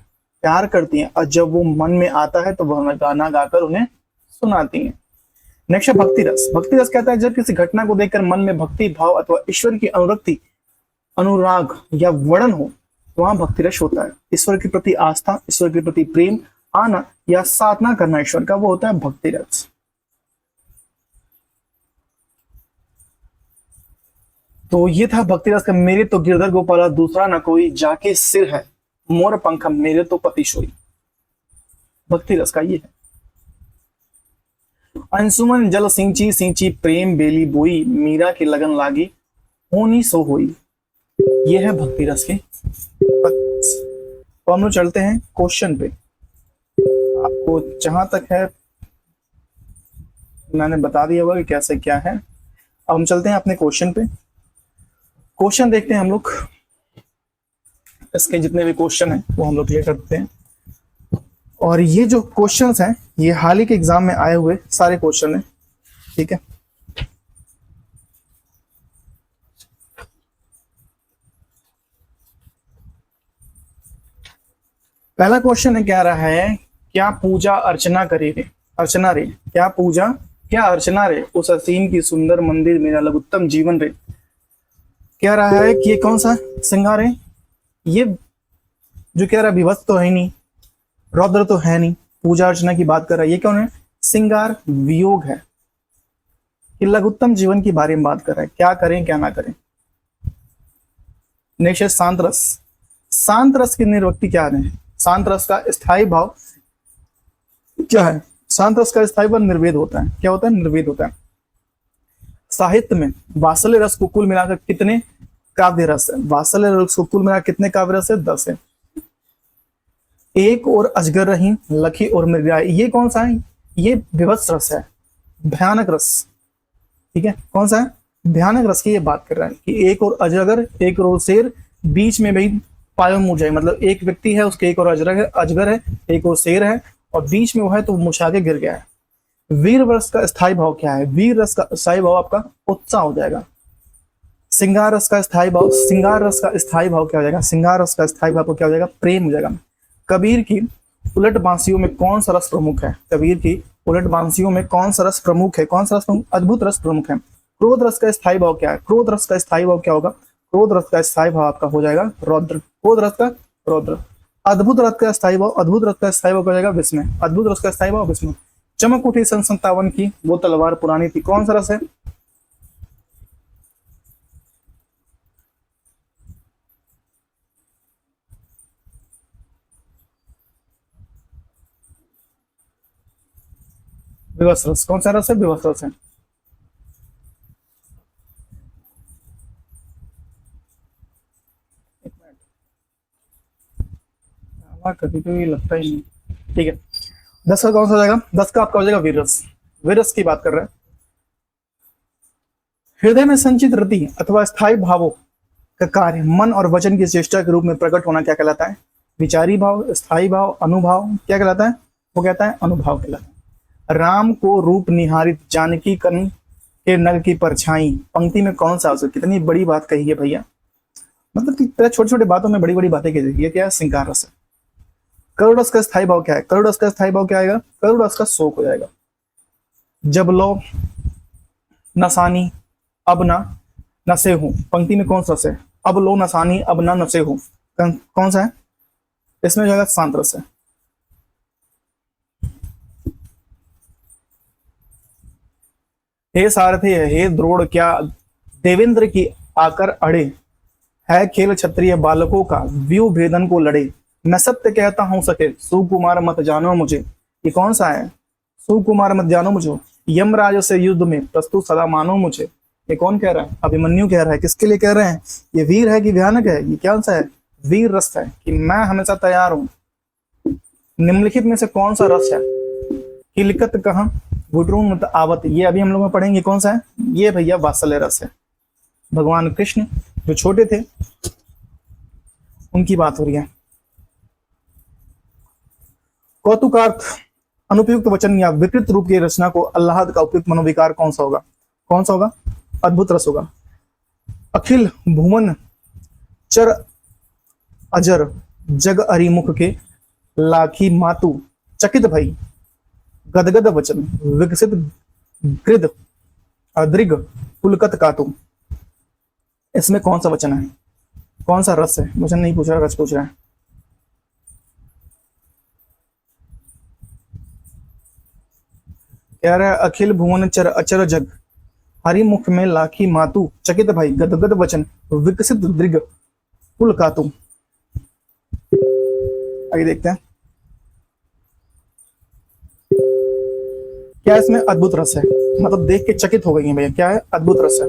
प्यार करती हैं, और जब वो मन में आता है तो वह गाना गाकर उन्हें सुनाती हैं। नेक्स्ट है भक्ति रस। भक्ति रस कहता है जब किसी घटना को देखकर मन में भक्ति भाव अथवा ईश्वर की अनुरक्ति, अनुराग या वर्णन हो तो वहां भक्ति रस होता है। ईश्वर के प्रति आस्था, ईश्वर के प्रति प्रेम आना या साधना करना ईश्वर का, वो होता है भक्ति रस। तो ये था भक्ति रस का मेरे तो गिरधर गोपाला दूसरा न कोई, जाके सिर है मोर पंख मेरे तो पति सोई। भक्ति रस का ये है। अंशुमन जल सिंची सिंची प्रेम बेली बोई, मीरा की लगन लागी होनी सो होई। ये है भक्ति रस के। तो हम लोग चलते हैं क्वेश्चन पे। आपको जहां तक है मैंने बता दिया होगा कि कैसे क्या है। अब हम चलते हैं अपने क्वेश्चन पे। क्वेश्चन देखते हैं हम लोग, इसके जितने भी क्वेश्चन हैं वो हम लोग क्लियर करते हैं। और ये जो क्वेश्चंस हैं ये हाल ही के एग्जाम में आए हुए सारे क्वेश्चन हैं, ठीक है। पहला क्वेश्चन है, कह रहा है क्या पूजा अर्चना करे रे, अर्चना रे, क्या पूजा क्या अर्चना रे उस असीम की सुंदर मंदिर मेरा लघुत्तम जीवन रे। कह रहा है कि ये कौन सा श्रृंगार है, ये जो कह रहा है विभत्स तो है नहीं, रौद्र तो है नहीं, पूजा अर्चना की बात कर रहा है, ये कौन है, श्रृंगार वियोग है। कि लघुत्तम जीवन के बारे में बात कर रहा है, क्या करें क्या ना करें। नेक्स्ट है शांत रस। शांत रस की निर्वक्ति क्या है, शांत रस का स्थायी भाव क्या है। शांत रस का स्थायी भाव निर्वेद होता है। क्या होता है, निर्वेद होता है। साहित्य में वात्सल्य रस को कुल मिलाकर कितने काव्य रस है, वात्सल्य रस को कुल मिलाकर कितने काव्य रस है, 10 है। एक और अजगर रही लखी और मृगा, ये कौन सा है, ये विभत्स रस है, भयानक रस, ठीक है। कौन सा है, भयानक रस की ये बात कर रहा है कि एक और अजगर एक और शेर, बीच में भाई पायो मुझे, मतलब एक व्यक्ति है उसके एक और अजगर है एक और शेर है और बीच में वो है तो मुछा के गिर गया है। वीर रस का स्थायी भाव क्या है, वीर रस का स्थायी भाव आपका उत्साह हो जाएगा। श्रृंगार रस का स्थायी भाव, श्रृंगार रस का स्थायी भाव क्या हो जाएगा, श्रृंगार रस का स्थायी भाव क्या हो जाएगा, प्रेम हो जाएगा। कबीर की उलट बांसियों में कौन सा रस प्रमुख है, कबीर की उलट बांसियों में कौन सा रस प्रमुख है, कौन सा रस प्रमुख, अद्भुत रस प्रमुख है। क्रोध रस का स्थायी भाव क्या है, क्रोध रस का स्थायी भाव क्या होगा, क्रोध रस का स्थायी भाव आपका हो जाएगा रौद्र, क्रोध रस का रौद्र। अद्भुत रस का स्थायी भाव, अद्भुत रस का स्थायी भाव हो जाएगा विस्मय, अद्भुत रस का स्थायी भाव विस्मय। चमक उठी सन 57 की वो तलवार पुरानी थी, कौन सा रस है, विवश रस। कौन सा रस है, विवश रस है। कभी कभी लगता ही नहीं, ठीक है। 10 का कौन सा हो जाएगा, 10 का आपका हो जाएगा वीर रस, वीर रस की बात कर रहे हैं। हृदय में संचित रति अथवा स्थायी भावों का कार्य मन और वचन की चेष्टा के रूप में प्रकट होना क्या कहलाता है, विचारी भाव, स्थायी भाव, अनुभाव क्या कहलाता है, वो कहता है अनुभाव कहलाता है। राम को रूप निहारित जानकी कन के नग की परछाई, पंक्ति में कौन सा अवसर, कितनी बड़ी बात कही है भैया, मतलब कि छोटे छोटे बातों में बड़ी बड़ी बातें कही जाएगी। ये क्या है, श्रृंगार रस है। करुण रस का स्थायी भाव क्या है, करुण रस का स्थायी भाव क्या आएगा, करुण रस का शोक हो जाएगा। जब लो नसानी अब ना नसे हूं, पंक्ति में कौन सा रस है? अब लो नसानी अब ना नसे हूं, कौन सा है इसमें? जो है शांत रस है। हे सारथी हे द्रोण क्या देवेंद्र की आकर अड़े, है खेल क्षत्रिय बालकों का व्यू भेदन को लड़े, मैं सत्य कहता हूं सके सुकुमार मत जानो मुझे। ये कौन सा है? सुकुमार मत जानो मुझे, यमराज से युद्ध में प्रस्तुत सदा मानो मुझे। ये कौन कह रहा है? अभिमन्यु कह रहा है। किसके लिए कह रहे हैं? ये वीर है कि भयानक है? ये क्या सा है? वीर रस है कि मैं हमेशा तैयार हूं। निम्नलिखित में से कौन सा रस है? किलकत कहां घुटरून मत आवत, ये अभी हम लोग पढ़ेंगे। कौन सा है ये भैया? वात्सल्य रस है। भगवान कृष्ण जो छोटे थे उनकी बात हो रही है। कौतुकार्थ अनुपयुक्त वचन या विकृत रूप की रचना को आह्लाद का उपयुक्त मनोविकार कौन सा होगा? कौन सा होगा? अद्भुत रस होगा। अखिल भुवन चर अजर जग अरिमुख के लाखी मातु चकित भई गदगद वचन विकसित गृद अदृग पुलकत कातु। इसमें कौन सा वचन है? कौन सा रस है? वचन नहीं पूछ रहा, रस पूछ रहा है। कह रहा है अखिल भुवन चर अचर जग हरिमुख में लाखी मातु चकित भाई गदगद वचन विकसित दृग पुल कातु। आगे देखते हैं क्या इसमें अद्भुत रस है। मतलब देख के चकित हो गई है भैया। क्या है? अद्भुत रस है।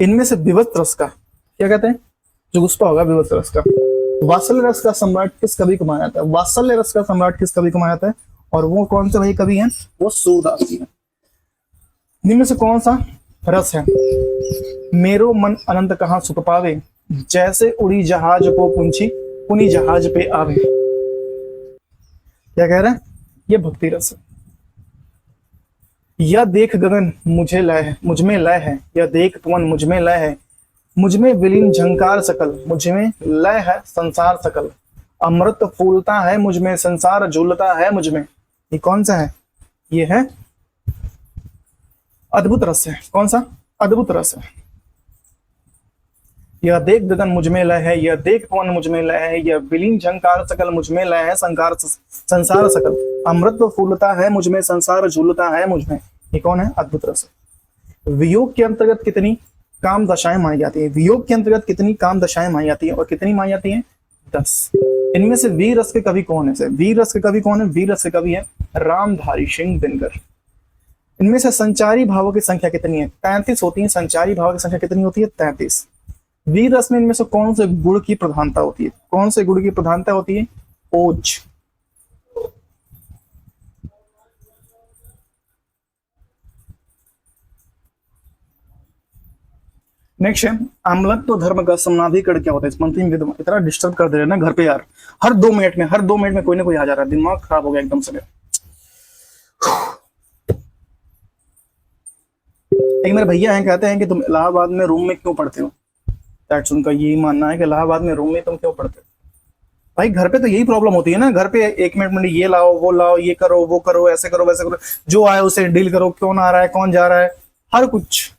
इनमें से विवत रस का क्या कहते हैं? जो गुस्पा होगा विवत रस का। वात्सल्य रस का सम्राट किस कवि को माना जाता है? वात्सल्य रस का सम्राट किस कवि को माना जाता है? और वो कौन से भाई कवि हैं? वो सूरदास जी हैं। इनमें से कौन सा रस है? मेरो मन अनंत कहां सुख पावे, जैसे उड़ी जहाज को पुंछी पुनी जहाज पे आवे। क्या कह रहे हैं? ये भक्ति रस है। या देख गगन मुझे लय है, मुझ में लय है, या देख पवन मुझ में लय है, मुझ में विलीन झंकार सकल, मुझ में लय है संसार सकल, अमृत फूलता है मुझ में, संसार झूलता है मुझ में। ये कौन सा है? ये है अद्भुत रस है। कौन सा? अद्भुत रस है। यह देख गगन मुझ में लय है, यह देख पवन मुझ में लय है, यह विलीन झंकार सकल मुझ में लय है, संसार सकल, अमृत फूलता है मुझ में, संसार झूलता है मुझ में। ये कौन है? अद्भुत रस है। वियोग के अंतर्गत कितनी काम दशाएं मानी जाती है? वियोग के अंतर्गत कितनी काम दशाएं मानी जाती है? और कितनी मानी जाती है? 10। इनमें से वीर रस के कवि कौन है? वीर रस के कवि कौन है? वीर रस के कवि है रामधारी सिंह दिनकर। इनमें से संचारी भावों की संख्या कितनी है? 33 होती है। संचारी भावों की संख्या कितनी होती है? 33। वीर रस में इनमें से कौन से गुण की प्रधानता होती है? कौन से गुण की प्रधानता होती है? ओज। नेक्स्ट है आम्लत्व धर्म का समानाधिकरण क्या होता है? इस मंत्री विद्वान इतना डिस्टर्ब कर दे रहे हैं ना घर पे यार। हर 2 मिनट में कोई ना कोई आ जा रहा है। दिमाग खराब हो गया एकदम से। एक मेरे भैया हैं, कहते हैं कि तुम इलाहाबाद में रूम में क्यों पढ़ते हो? दैट्स उनका यही मानना है कि इलाहाबाद में रूम में तुम क्यों पढ़ते हो? भाई घर पे तो यही प्रॉब्लम होती है ना। घर पे 1 मिनट ये लाओ वो लाओ, ये करो वो करो, ऐसे करो वैसे करो, जो आए उसे डील करो, कौन आ रहा है कौन जा रहा है, हर कुछ।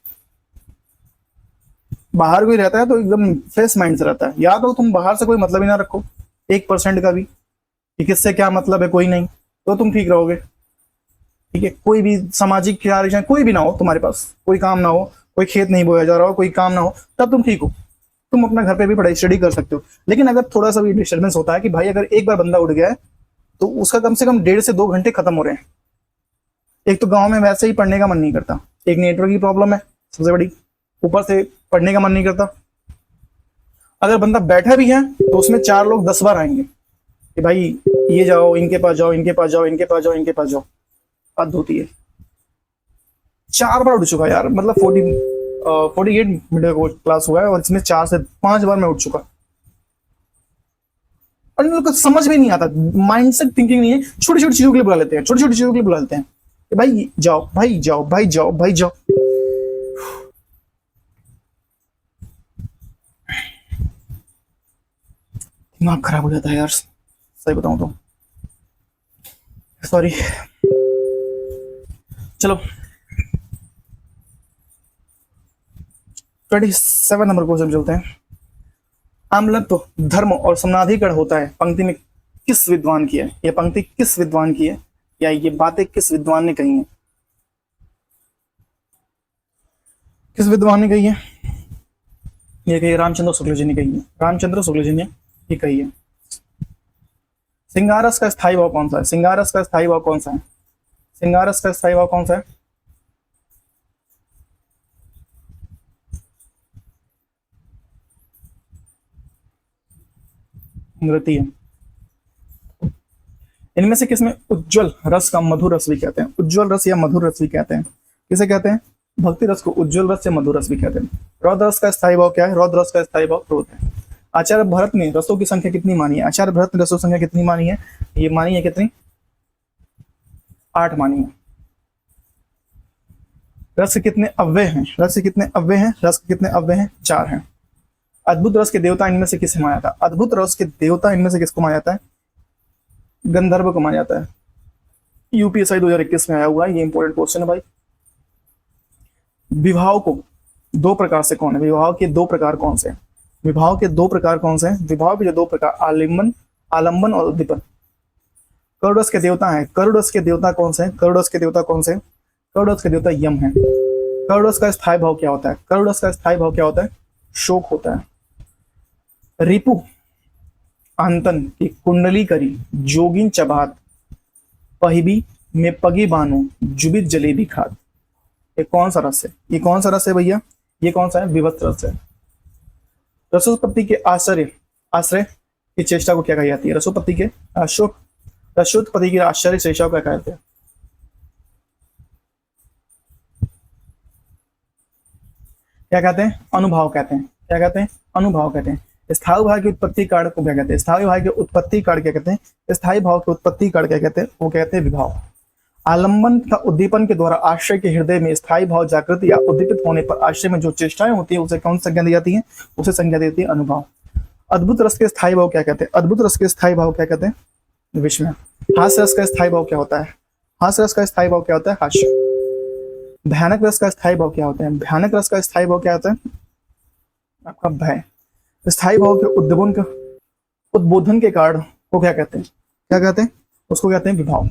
बाहर कोई रहता है तो एकदम फ्रेश माइंड से रहता है। या तो तुम बाहर से कोई मतलब ही ना रखो 1% का भी, कि किससे क्या मतलब है, कोई नहीं, तो तुम ठीक रहोगे। ठीक है, कोई भी सामाजिक कार्य कोई भी ना हो, तुम्हारे पास कोई काम ना हो, कोई खेत नहीं बोया जा रहा हो, कोई काम ना हो, तब तुम ठीक हो। तुम अपना घर पे भी पढ़ाई स्टडी कर सकते हो। लेकिन अगर थोड़ा सा भी डिस्टर्बेंस होता है कि भाई अगर एक बार बंदा उठ गया है तो उसका कम से कम 1.5 से 2 घंटे खत्म हो रहे हैं। एक तो गांव में वैसे ही पढ़ने का मन नहीं करता, एक नेटवर्क की प्रॉब्लम है सबसे बड़ी, ऊपर से पढ़ने का मन नहीं करता। अगर बंदा बैठा भी है तो उसमें 4 लोग 10 बार आएंगे कि भाई ये जाओ, इनके पास जाओ, इनके पास जाओ, इनके पास जाओ, इनके पास जाओ। हद होती है। 4 बार उठ चुका यार, मतलब 48 मिनट को क्लास हुआ है और इसमें 4 से 5 बार मैं उठ चुका। और इन लोग को समझ में नहीं आता, माइंडसेट थिंकिंग नहीं है। छोटी छोटी चीजों के लिए बुला लेते हैं, छोटी छोटी चीजों के लिए बुला लेते हैं कि भाई जाओ भाई जाओ भाई जाओ भाई जाओ। दिमाग खराब हो जाता है यार, सही बताऊं तो। सॉरी। चलो 27 नंबर क्वेश्चन चलते हैं। आम्लत्व धर्म और समानाधिकरण होता है पंक्ति में किस विद्वान की है? यह पंक्ति किस विद्वान की है, या ये बातें किस विद्वान ने कही है? किस विद्वान ने कही है? ये कही रामचंद्र शुक्ल जी ने कही है। रामचंद्र शुक्ल जी ने ये कही है। सिंगारस का स्थायी भाव कौन सा है? सिंगारस का स्थायी भाव कौन सा है? सिंगारस का स्थायी भाव कौन सा है? नृत्य। इनमें से किसमें उज्जवल रस का मधुर रस भी कहते हैं? उज्जवल रस या मधुर रस भी कहते हैं। किसे कहते हैं? भक्ति रस को उज्जवल रस या मधुर रस भी कहते हैं। रौद्र रस का स्थायी भाव क्या है? रौद्र रस का स्थायी भाव क्रोध है। आचार्य भरत ने रसों की संख्या कितनी मानी है? आचार्य भरत ने रसों की संख्या कितनी मानी है? ये मानी है कितनी? 8 मानी है। रस के कितने अव्यय हैं? रस के कितने अव्यय हैं? रस के कितने अव्यय हैं? 4 हैं। अद्भुत रस के देवता इनमें से किसे माना जाता है? अद्भुत रस के देवता इनमें से किसको माना जाता है? गंधर्व को माना जाता है। यूपीएससी 2021 में आया हुआ है, ये इंपॉर्टेंट क्वेश्चन है भाई। विभाव को 2 प्रकार से कौन है? विभाव के 2 प्रकार कौन से? विभाव के 2 प्रकार कौन से हैं? विभाव के जो 2 प्रकार, आलंबन और उद्दीपन। करुड़ रस के देवता हैं। करुड़ रस के देवता कौन से हैं? करुड़ रस के देवता कौन से? करुड़ रस के देवता यम है। करुड़ रस का स्थायी भाव क्या होता है? करुड़ रस का स्थायी भाव क्या होता है? शोक होता है। रिपु आंतन की कुंडली करी जोगिन चबात पहिबी में पगी बानो जुबित जलेबी खाद। ये कौन सा रस है? ये कौन सा रस है भैया? ये कौन सा है? विभक्त रस है। रसोत्पत्ति के आश्रय की चेष्टा को क्या कही जाती है? रसोत्पत्ति के रसोत्पत्ति की आश्चर्य चेष्टा को क्या कहते हैं? क्या कहते हैं? अनुभव कहते हैं। क्या कहते हैं? अनुभव कहते हैं। स्थायी भाव की उत्पत्ति कारण को क्या कहते हैं? स्थायी भाव के उत्पत्ति कारण क्या कहते हैं? स्थायी भाव के उत्पत्ति कारण क्या कहते हैं? वो कहते हैं विभाव। आलंबन तथा उद्दीपन के द्वारा आश्रय के हृदय में स्थायी भाव जागृत या उद्दीपित होने पर आश्रय में जो चेष्टाएं होती है उसे कौन सी संज्ञा दी जाती है? उसे संज्ञा देती है अनुभव। अद्भुत रस के स्थायी भाव क्या कहते हैं? अद्भुत रस के स्थायी भाव क्या कहते हैं? विस्मय। हास्य रस का स्थायी भाव क्या होता है? हास्य रस का स्थायी भाव क्या होता है? हास्य। भयानक रस का स्थायी भाव क्या होता है? भयानक रस का स्थायी भाव क्या होता है? आपका भय। स्थायी भाव के उद्बोधन के कारण को क्या कहते हैं? क्या कहते हैं? उसको कहते हैं विभाव।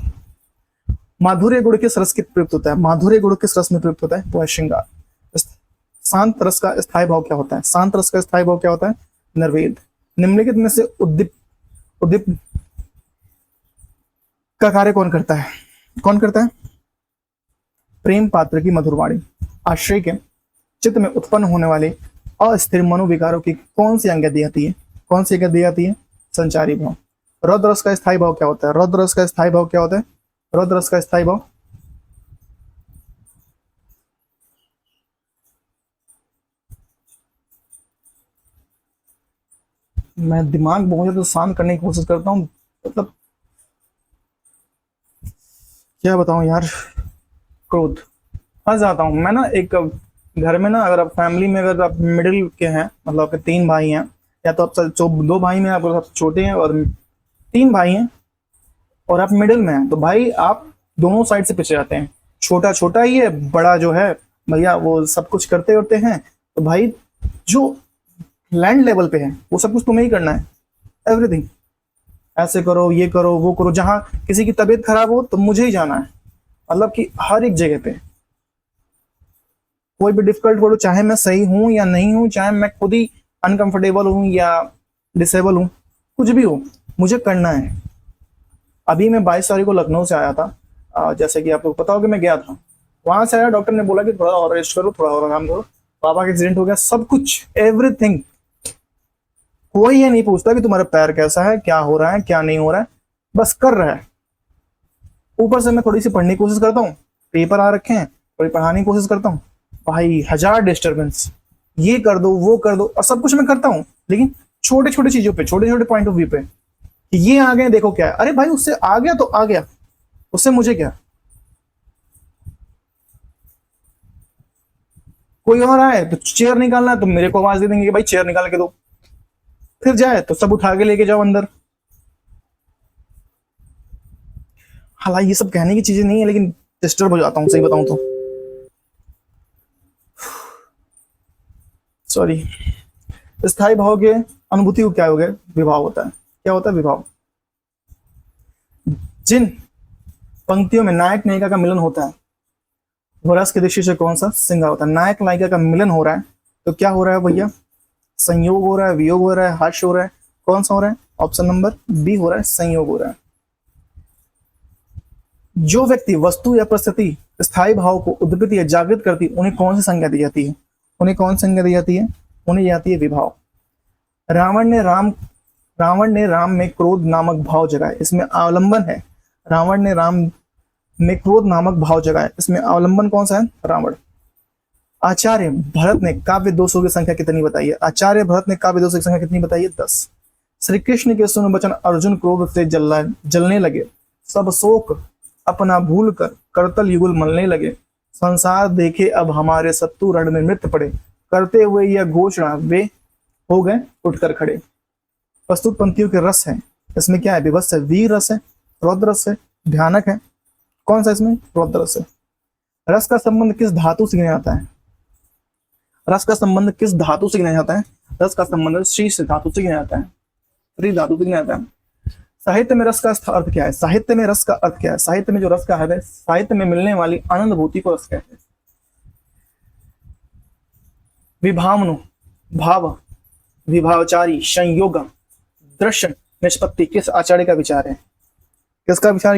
माधुर्य गुण किस रस के प्रयुक्त होता है? माधुर्य गुण किस रस में प्रयुक्त होता है? वो है श्रृंगार। शांत रस का स्थायी भाव क्या होता है? शांत रस का स्थायी भाव क्या होता है? निर्वेद। निम्नलिखित में से उद्दीप का कार्य कौन करता है? कौन करता है? प्रेम पात्र की मधुरवाणी। आश्रय के चित्त में उत्पन्न होने वाले अस्थिर मनोविकारों की कौन सी आज्ञा दी जाती है? कौन सी आज्ञा दी जाती है? संचारी भाव। रौद्र रस का स्थायी भाव क्या होता है? रौद्र रस का स्थायी भाव क्या होता है? रौद्र रस का स्थायी भाव मैं दिमाग बहुत ज्यादा शांत करने की कोशिश करता हूँ, मतलब क्या बताऊं यार, क्रोध। फंस जाता हूँ मैं ना। एक घर में ना, अगर आप फैमिली में अगर आप मिडिल के हैं, मतलब आपके 3 भाई हैं, या तो आप 2 भाई में आप सबसे छोटे हैं और 3 भाई हैं और आप मिडिल में हैं, तो भाई आप दोनों साइड से पिछड़े जाते हैं। छोटा छोटा ही है, बड़ा जो है भैया वो सब कुछ करते करते हैं, तो भाई जो लैंड लेवल पे है वो सब कुछ तुम्हें ही करना है। एवरीथिंग ऐसे करो, ये करो, वो करो। जहां किसी की तबीयत खराब हो तो मुझे ही जाना है, मतलब कि हर एक जगह पे कोई भी डिफिकल्ट बोलो, चाहे मैं सही हूं या नहीं हूं, चाहे मैं खुद ही अनकंफर्टेबल हूं या डिसेबल हूं, कुछ भी हो, मुझे करना है। अभी मैं 22 तारीख को लखनऊ से आया था। जैसे कि आपको पता हो कि मैं गया था, वहां से आया, डॉक्टर ने बोला कि थोड़ा और रेस्ट करो, थोड़ा और आराम करो। पापा का एक्सीडेंट हो गया, सब कुछ, एवरीथिंग। कोई ये नहीं पूछता कि तुम्हारा पैर कैसा है, क्या हो रहा है, क्या नहीं हो रहा है, बस कर रहा है। ऊपर से मैं थोड़ी सी पढ़ने की कोशिश करता हूँ, पेपर आ रखे हैं, थोड़ी पढ़ाने की कोशिश करता हूँ, भाई 1000 डिस्टर्बेंस, ये कर दो, वो कर दो, और सब कुछ मैं करता हूँ, लेकिन छोटे छोटे चीजों पे, छोटे छोटे पॉइंट ऑफ व्यू पे, ये आ गए, देखो क्या है। अरे भाई उससे आ गया तो आ गया, उससे मुझे क्या। कोई और आए तो चेयर निकालना है तो मेरे को आवाज दे देंगे कि भाई चेयर निकाल के दो, फिर जाए तो सब उठा के लेके जाओ अंदर। हालांकि ये सब कहने की चीजें नहीं है, लेकिन डिस्टर्ब हो जाता हूँ, सही बताऊं तो। सॉरी, स्थायी भाव के अनुभूति को क्या हो गया, विभाव होता है। क्या होता है, विभाव। जिन पंक्तियों में नायक नायिका का मिलन होता है वो रस की दृष्टि से कौन सा, श्रृंगार होता है। नायक नायिका का मिलन हो रहा है तो क्या हो रहा है भैया, संयोग हो रहा है, वियोग हो रहा है, हास्य हो रहा है, कौन सा हो रहा है, ऑप्शन नंबर बी हो रहा है, संयोग हो रहा है। जो व्यक्ति वस्तु या परिस्थिति स्थायी भाव को उद्दीपित या जागृत करती है उन्हें कौन सी संज्ञा दी जाती है, उन्हें कौन सी संज्ञा दी जाती है, उन्हें जाती है विभाव। रावण ने राम में क्रोध नामक भाव जगाए, इसमें अवलंबन है। रावण ने राम में क्रोध नामक भाव जगाए, इसमें अवलंबन कौन सा है, रावण। आचार्य भरत ने काव्य दोषों की संख्या कितनी बताई है, आचार्य भरत ने काव्य दोषों की संख्या कितनी बताई है, 10। श्री कृष्ण के सुन वचन अर्जुन क्रोध से जलने लगे, सब शोक अपना भूल कर करतल युगल मलने लगे। संसार देखे अब हमारे शत्रु रण में मृत पड़े, करते हुए यह घोषणा वे हो गए उठकर खड़े। प्रस्तुत पंक्तियों के रस है, इसमें क्या है, विभत्स है, वीर रस है, रौद्र रस है, भयानक है, कौन सा इसमें, रौद्र रस है। रस का संबंध किस धातु से गिना जाता है, रस का संबंध किस धातु से गिना जाता है, रस का संबंध शीर्ष धातु से गिना जाता है, त्रि धातु से गिना जाता है। साहित्य में रस का अर्थ क्या है, साहित्य में रस का अर्थ क्या है, साहित्य में जो रस का है, साहित्य में मिलने वाली आनंद भूति को रस कहते हैं। विभावनु भाव, विभावचारी, संयोग, दृश्य, निष्पत्ति किस आचार्य का विचार है, किसका विचार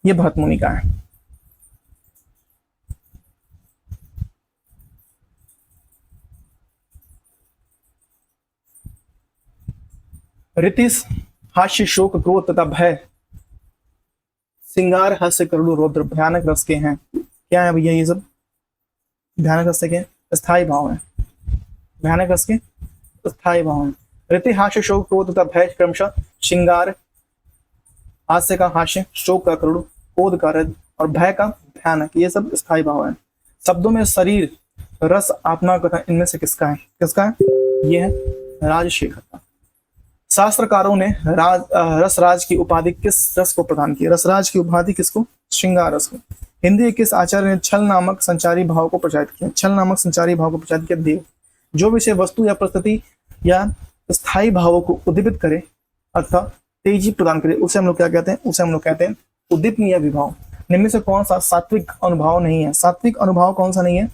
ये भरत मुनि का है। रीतिस हास्य शोक क्रोध तथा भय, सिंगार हास्य करुण रौद्र भयानक रस के हैं। क्या है भैया ये सब, भयानक रस के स्थायी भाव है, भयानक रस के स्थायी भाव है। रीति हास्य शोक क्रोध तथा भय क्रमशः श्रृंगार, हास्य का हास्य, शोक का करुण, क्रोध का रज और भय का भयानक, ये सब स्थायी भाव है। शब्दों में शरीर, रस, आत्मा कथा इनमें से किसका है, किसका है, ये है राजशेखर का। शास्त्रकारों ने रसराज की उपाधि किस रस को प्रदान की, रसराज की उपाधि किसको, श्रृंगार रस को। हिंदी किस आचार्य ने छल नामक संचारी भाव को प्रचारित किया, छल नामक संचारी भाव को प्रचारित किया, देव। जो विषय वस्तु या परिस्थिति या स्थायी भावों को उद्दीपित करे अर्थात तेजी प्रदान करे उसे हम लोग क्या कहते हैं, उसे हम लोग कहते हैं उद्दीपनीय विभाव। निम्न से कौन सा सात्विक अनुभाव नहीं है, सात्विक अनुभाव कौन सा नहीं है,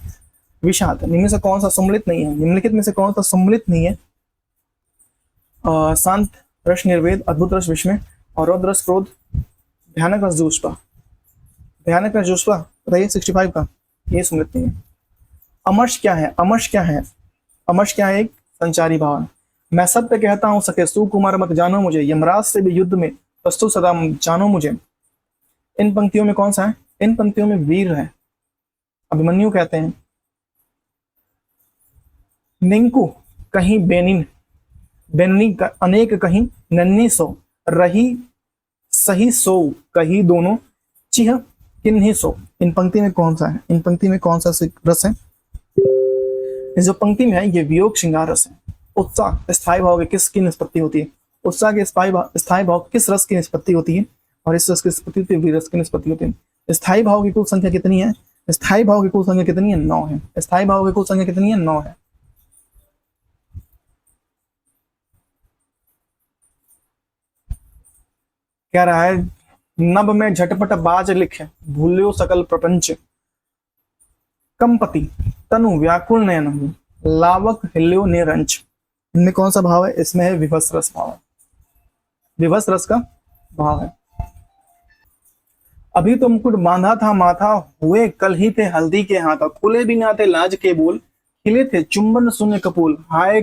विषाद। निम्न से कौन सा सम्मिलित नहीं है, निम्नलिखित में से कौन सा सम्मिलित नहीं है, शांत रस निर्वेद, अद्भुत रस विस्मय और रौद्र रस क्रोध, भयानक रस जोशपा, भयानक रस जोशपा बताइए 65 का, ये सम्मिलित नहीं है। अमर्ष क्या है, अमर्ष क्या है, अमर्ष क्या है, एक संचारी भाव है। मैं सत्य कहता हूं सके सुकुमार मत जानो मुझे, यमराज से भी युद्ध में प्रस्तुत सदा जानो मुझे। इन पंक्तियों में कौन सा है, इन पंक्तियों में वीर है, अभिमन्यु कहते हैं। निंकु कहीं बेनिन, बेननी का अनेक कहीं नन्नी सो, रही सही सो कहीं दोनों, चिह किन्हीं सो। इन पंक्ति में कौन सा है, इन पंक्ति में कौन सा रस है, इस जो पंक्ति में है ये वियोग श्रृंगार रस है। उत्साह स्थायी भाव के किसकी निष्पत्ति होती है, उत्साह के स्थायी भाव किस रस की निष्पत्ति होती है, और इस रस की निष्पत्ति होती है वीर रस की निष्पत्ति होती है। स्थायी भाव की कुल संख्या कितनी है, स्थायी भाव की कुल संख्या कितनी है, 9 है। स्थायी भाव की कुल संख्या कितनी है, 9 है। क्या रहा है, नभ में झटपट बाज लिखे, भूल्यो सकल प्रपंच, कंपति तनु व्याकुल नयन, लावक हिल्यो निरंच। इनमें कौन सा भाव है, इसमें है विभत्स रस भाव है, विभत्स रस का भाव है। अभी तो मुकुट बांधा था माथा, हुए कल ही थे हल्दी के हाथा, खुले भी ना थे लाज के बोल, खिले थे चुंबन शून्य कपूल, हाय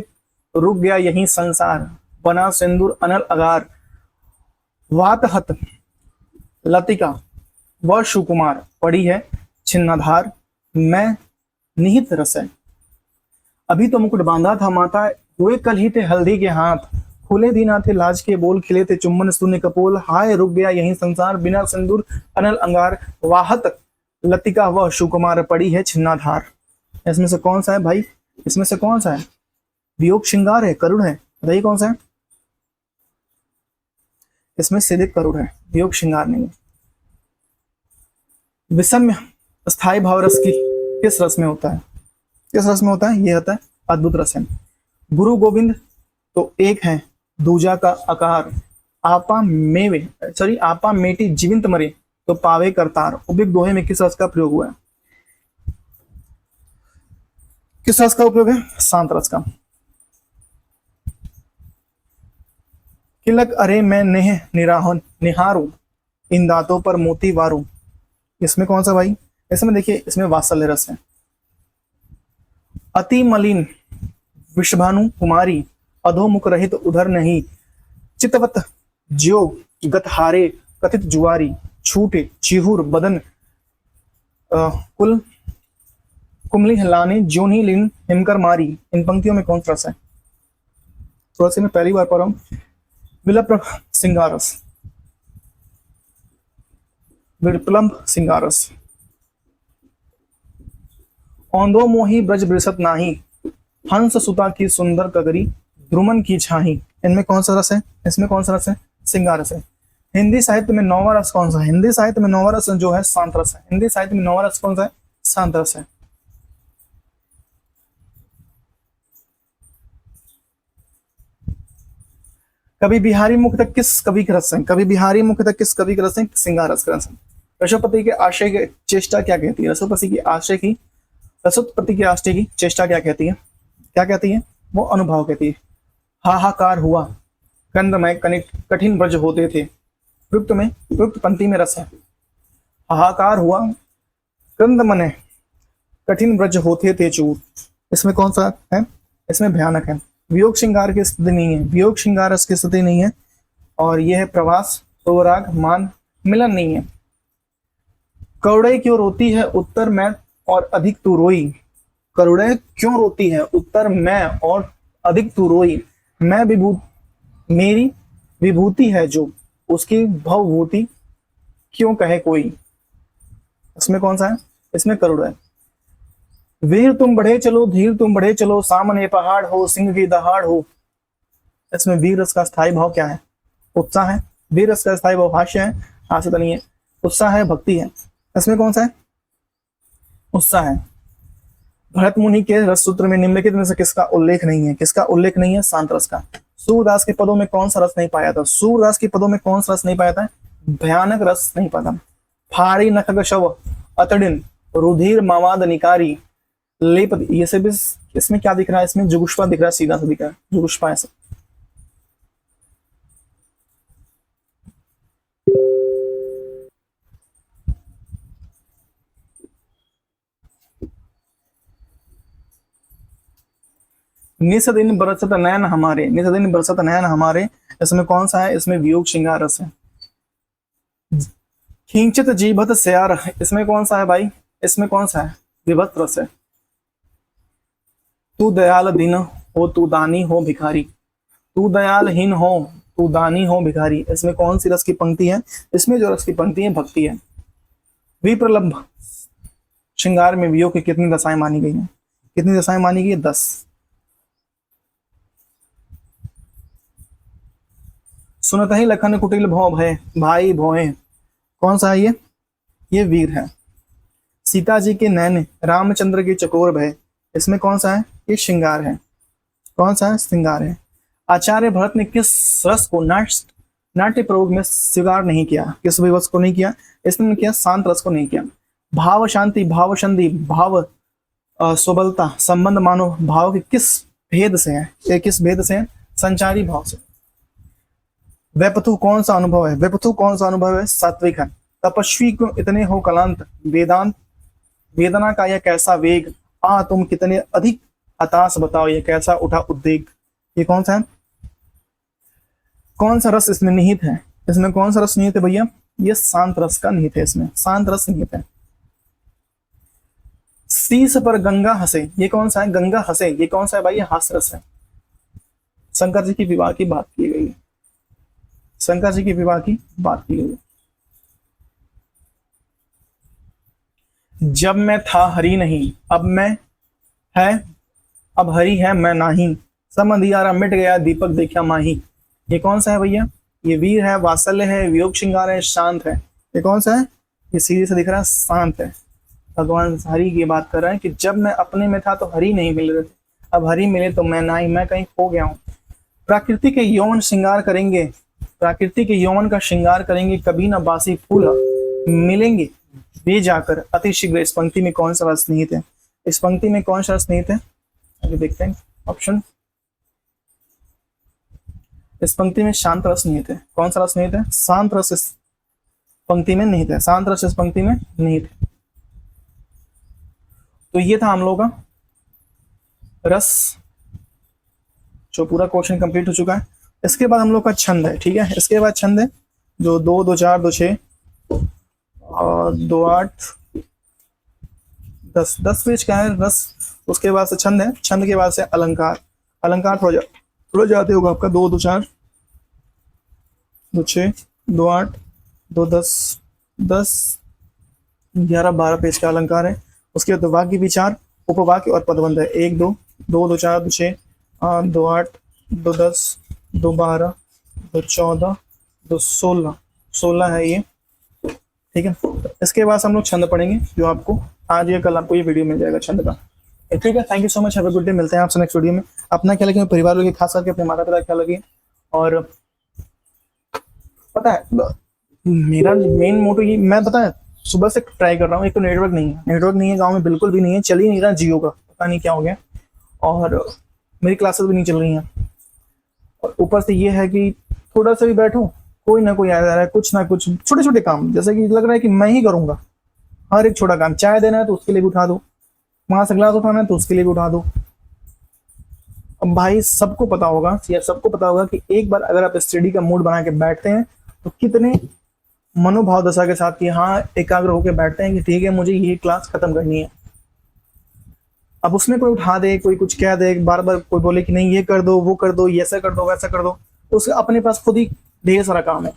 रुक गया यही संसार, बना सिंदूर अनल अगार, वातहत लतिका व सुकुमार, पड़ी है छिन्नाधार, मैं निहित रस है। अभी तो मुकुट बांधा था माथा, हुए कल ही थे हल्दी के हाथ, खुले भी ना थे लाज के बोल, खिले थे चुम्बन शून्य कपोल, हाय रुक गया यही संसार, बिना सिंदूर अनल अंगार, वाहत लतिका व सुकुमार, पड़ी है छिन्नाधार। इसमें से कौन सा है भाई, इसमें से कौन सा है, वियोग श्रृंगार है, करुण है, बताइए कौन सा है, इसमें सीधे करुण है, वियोग श्रृंगार नहीं है। विषम्य स्थायी भाव रस की किस रस में होता है, किस रस में होता है? ये होता है अद्भुत रस है। गुरु गोविंद तो एक है, दूजा का आकार। आपा मेवे सॉरी आपा मेटी जीवित मरे तो पावे करतार। उपयुक्त दोहे में किस रस का प्रयोग हुआ है? किस रस का उपयोग है? शांत रस का। किलक अरे मैं नेह निराहन निहारूं, इन दांतों पर मोती वारूं। इसमें कौन सा भाई? इसमें देखिए, इसमें वात्सल्य रस है। अति मलिन विषभानु कुमारी, अधोमुख रहित उधर नहीं। चितवत ज्यो गतहारे कथित जुआरी, छूटे चिहुर बदन कुल कुमली हिलाने ज्योनि लिन हिमकर मारी। इन पंक्तियों में कौन सा रस है? थोड़ा सा मैं पहली बार पढ़ रहा हूं। विलप सिंगारस, विप्लम्ब सिंगारस। औंधो मोही ब्रज बृसत नाही, हंस सुता की सुंदर कगरी, द्रुमन की छाही। इनमें कौन सा रस है? इसमें कौन सा रस है? सिंगार रस है। हिंदी साहित्य में नौवां रस कौन सा है? हिंदी साहित्य में नौवां रस जो है शांत रस है। हिंदी साहित्य में नौवां रस कौन सा है? शांत रस है। कवि बिहारी मुख तक किस कवि के रस है? कवि बिहारी मुख तक किस कवि के रस है? सिंगार रस का रस है। रसोपति के आशय की चेष्टा क्या कहती है? रसोपति की आशय की रसोत्पत्ति के आशय की चेष्टा क्या कहती है? क्या कहती है? वो अनुभव कहती है। हाहाकार हुआ कंदमय कठिन ब्रज होते थे। प्रयुक्त पंक्ति में रस है। हाहाकार हुआ कंदमय कठिन ब्रज होते थे चूर। इसमें कौन सा है? इसमें भयानक है। वियोग श्रृंगार की स्थिति नहीं है, वियोग श्रृंगार रस की स्थिति नहीं है। और यह है प्रवास स्वराग मान मिलन नहीं है। करुड़े क्यों रोती है उत्तर मैं और अधिक तू रोई। करुड़े क्यों रोती है उत्तर मैं और अधिक तू रोई। मैं मेरी विभूति है जो, उसकी भवभूति क्यों कहे कोई। इसमें कौन सा है? इसमें करुड़ है। वीर तुम बढ़े चलो, धीर तुम बढ़े चलो, सामने पहाड़ हो सिंह की दहाड़ हो। इसमें वीर रस का स्थायी भाव क्या है? उत्साह है। वीर रस का स्थायी भाव हास्य है, हास्य तो नहीं है। उत्साह है, भक्ति है। इसमें कौन सा है? उत्साह है। भरत मुनि के रस सूत्र में निम्नलिखित में से किसका उल्लेख नहीं है? किसका उल्लेख नहीं है? शांत रस का। सूरदास के पदों में कौन सा रस नहीं पाया था? सूरदास के पदों में कौन सा रस नहीं पाया था? भयानक रस नहीं पाया था। फाड़ी नखग शव अतडिन रुधिर मावाद निकारी लेप। ये सब इसमें क्या दिख रहा है? इसमें जुगुष्पा दिख रहा है, सीधा सा दिख रहा है जुगुष्पा ऐसा। निस दिन बरसत नयन हमारे, निस दिन बरसत नयन हमारे। इसमें कौन सा है? इसमें वियोग श्रृंगार रस है। खींचत जीभत स्यार। इसमें कौन सा है भाई? इसमें कौन सा है? विभक्त रस है। तू दयाल दीन हो तू दानी हो भिखारी, तू दयालहीन हो तू दानी हो भिखारी। इसमें कौन सी रस की पंक्ति है? इसमें जो रस की पंक्ति है भक्ति है। विप्रलंभ श्रृंगार में वियोग की कितनी दशाएं मानी गई हैं? कितनी दशाएं मानी गई है? 10। सुनत ही लखन कुटिल भौ भय भाई भोए। कौन सा है ये? ये वीर है। सीता जी के नैन रामचंद्र के चकोर भय। इसमें कौन सा है? ये श्रृंगार है। कौन सा है? श्रृंगार है। आचार्य भरत ने किस रस को नाट्य प्रयोग में स्वीकार नहीं किया? किस विवश को नहीं किया? इसने किया शांत रस को नहीं किया। भाव शांति, भाव संधि, भाव सुबलता संबंध मानो भाव के किस भेद से है? ये किस भेद से है? संचारी भाव से। वैपथु कौन सा अनुभव है? वैपथु कौन सा अनुभव है? सात्विक है। तपस्वी क्यों इतने हो कलांत, वेदांत वेदना का यह कैसा वेग, आ तुम कितने अधिक हताश बताओ ये कैसा उठा उद्वेग। ये कौन सा है? कौन सा रस इसमें निहित है? इसमें कौन सा रस निहित है भैया? ये शांत रस का निहित है। इसमें शांत रस निहित है। शीश पर गंगा हंसे। ये कौन सा है? गंगा हंसे। ये कौन सा है भाई? ये हास्य रस है। शंकर जी की विवाह की बात की गई है। शंकर जी की विवाह की बात की गई है। जब मैं था हरि नहीं, अब मैं है, अब हरि है मैं नाही, सब अंधियारा मिट गया दीपक देखा माही। ये कौन सा है भैया? ये वीर है, वात्सल्य है, वियोग श्रृंगार है, शांत है। ये कौन सा है? ये सीधे से दिख रहा है शांत है। भगवान हरि की बात कर रहे हैं कि जब मैं अपने में था तो हरि नहीं मिल रहे थे, अब हरि मिले तो मैं नहीं, मैं कहीं खो गया हूँ। प्रकृति के यौवन श्रृंगार करेंगे, प्रकृति के यौवन का श्रृंगार करेंगे, कभी ना बासी फूल मिलेंगे वे जाकर अति शीघ्र। इस पंक्ति में कौन सा रस निहित है? इस पंक्ति में कौन सा रस निहित है? अभी देखते हैं ऑप्शन। इस पंक्ति में शांत रस निहित है। कौन सा रस निहित है? शांत रस इस पंक्ति में निहित है, शांत रस इस पंक्ति में निहित है। तो ये था हम लोग का रस, जो पूरा क्वेश्चन कंप्लीट हो चुका है। इसके बाद हम लोग का छंद है, ठीक है। इसके बाद छंद है जो 2, 2, 4, 2, 6 और 2, 8, 10 पेज का है रस। उसके बाद से छंद है, छंद के बाद से अलंकार। अलंकार थोड़ा जाते होगा आपका 2, 2, 4, 2, 6, 2, 8, 2, 10, 11, 12 पेज का अलंकार है। उसके बाद वाक्य विचार, उपवाक्य और पदबंध है। 1, 2, 2, 2, 4, 2, 6, 2, 8, 2, 10, 2, 12, 2, 14, 2, 16 है ये, ठीक है। इसके बाद हम लोग छंद पढ़ेंगे, जो आपको आज या कल आपको ये वीडियो मिल जाएगा छंद का, ठीक है। Thank you so much, have a good day. मिलते हैं आपसे नेक्स्ट वीडियो में। अपना ख्याल रखिए, परिवार लोग खास करके अपने माता पिता का ख्याल रखिए। और पता है मेरा मेन मोटो ये, मैं पता है सुबह से ट्राई कर रहा हूँ, एक तो नेटवर्क नहीं है गांव में, बिल्कुल भी नहीं है, चल ही नहीं रहा जियो का, पता नहीं क्या हो गया। और मेरी क्लासेस भी नहीं चल रही हैं। और ऊपर से ये है कि थोड़ा सा भी बैठो कोई ना कोई आ जा रहा है, कुछ ना कुछ छोटे छोटे काम, जैसे कि लग रहा है कि मैं ही करूंगा हर एक छोटा काम। चाय देना है तो उसके लिए भी उठा दो, वहां से गिलास उठाना है तो उसके लिए भी उठा दो। अब भाई सबको पता होगा कि एक बार अगर आप स्टडी का मूड बना के बैठते हैं तो कितने मनोभाव दशा के साथ कि हाँ एकाग्र होकर बैठते हैं कि ठीक है मुझे ये क्लास खत्म करनी है। अब उसमें कोई उठा दे, कोई कुछ कह दे, बार बार कोई बोले कि नहीं ये कर दो, वो कर दो, ये ऐसा कर दो, वैसा कर दो, तो उसके अपने पास खुद ही ढेर सारा काम है।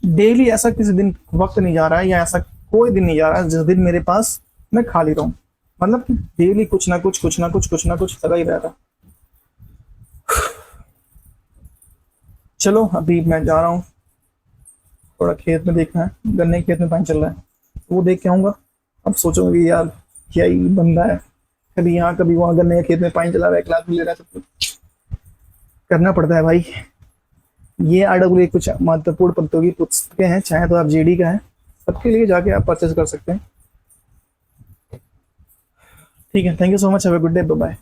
डेली ऐसा किसी दिन वक्त नहीं जा रहा है, या ऐसा कोई दिन नहीं जा रहा है जिस दिन मेरे पास मैं खाली रहूं, मतलब कि डेली कुछ ना कुछ लगा ही रहता। चलो अभी मैं जा रहा हूँ, थोड़ा खेत में देखना है, गन्ने के खेत में पानी चल रहा है, वो देख के आऊंगा। अब सोचूंगी यार क्या ही बंदा है, कभी यहाँ कभी वहां गन्ने के खेत में पानी चला रहा है, क्लास में ले रहा है, सब कुछ करना पड़ता है भाई। ये RWA कुछ महत्वपूर्ण प्रतियोगी पुस्तकें हैं, चाहे तो आप JD का है, सबके लिए जाके आप परचेज कर सकते हैं, ठीक है। Thank you so much, have a good day, bye bye.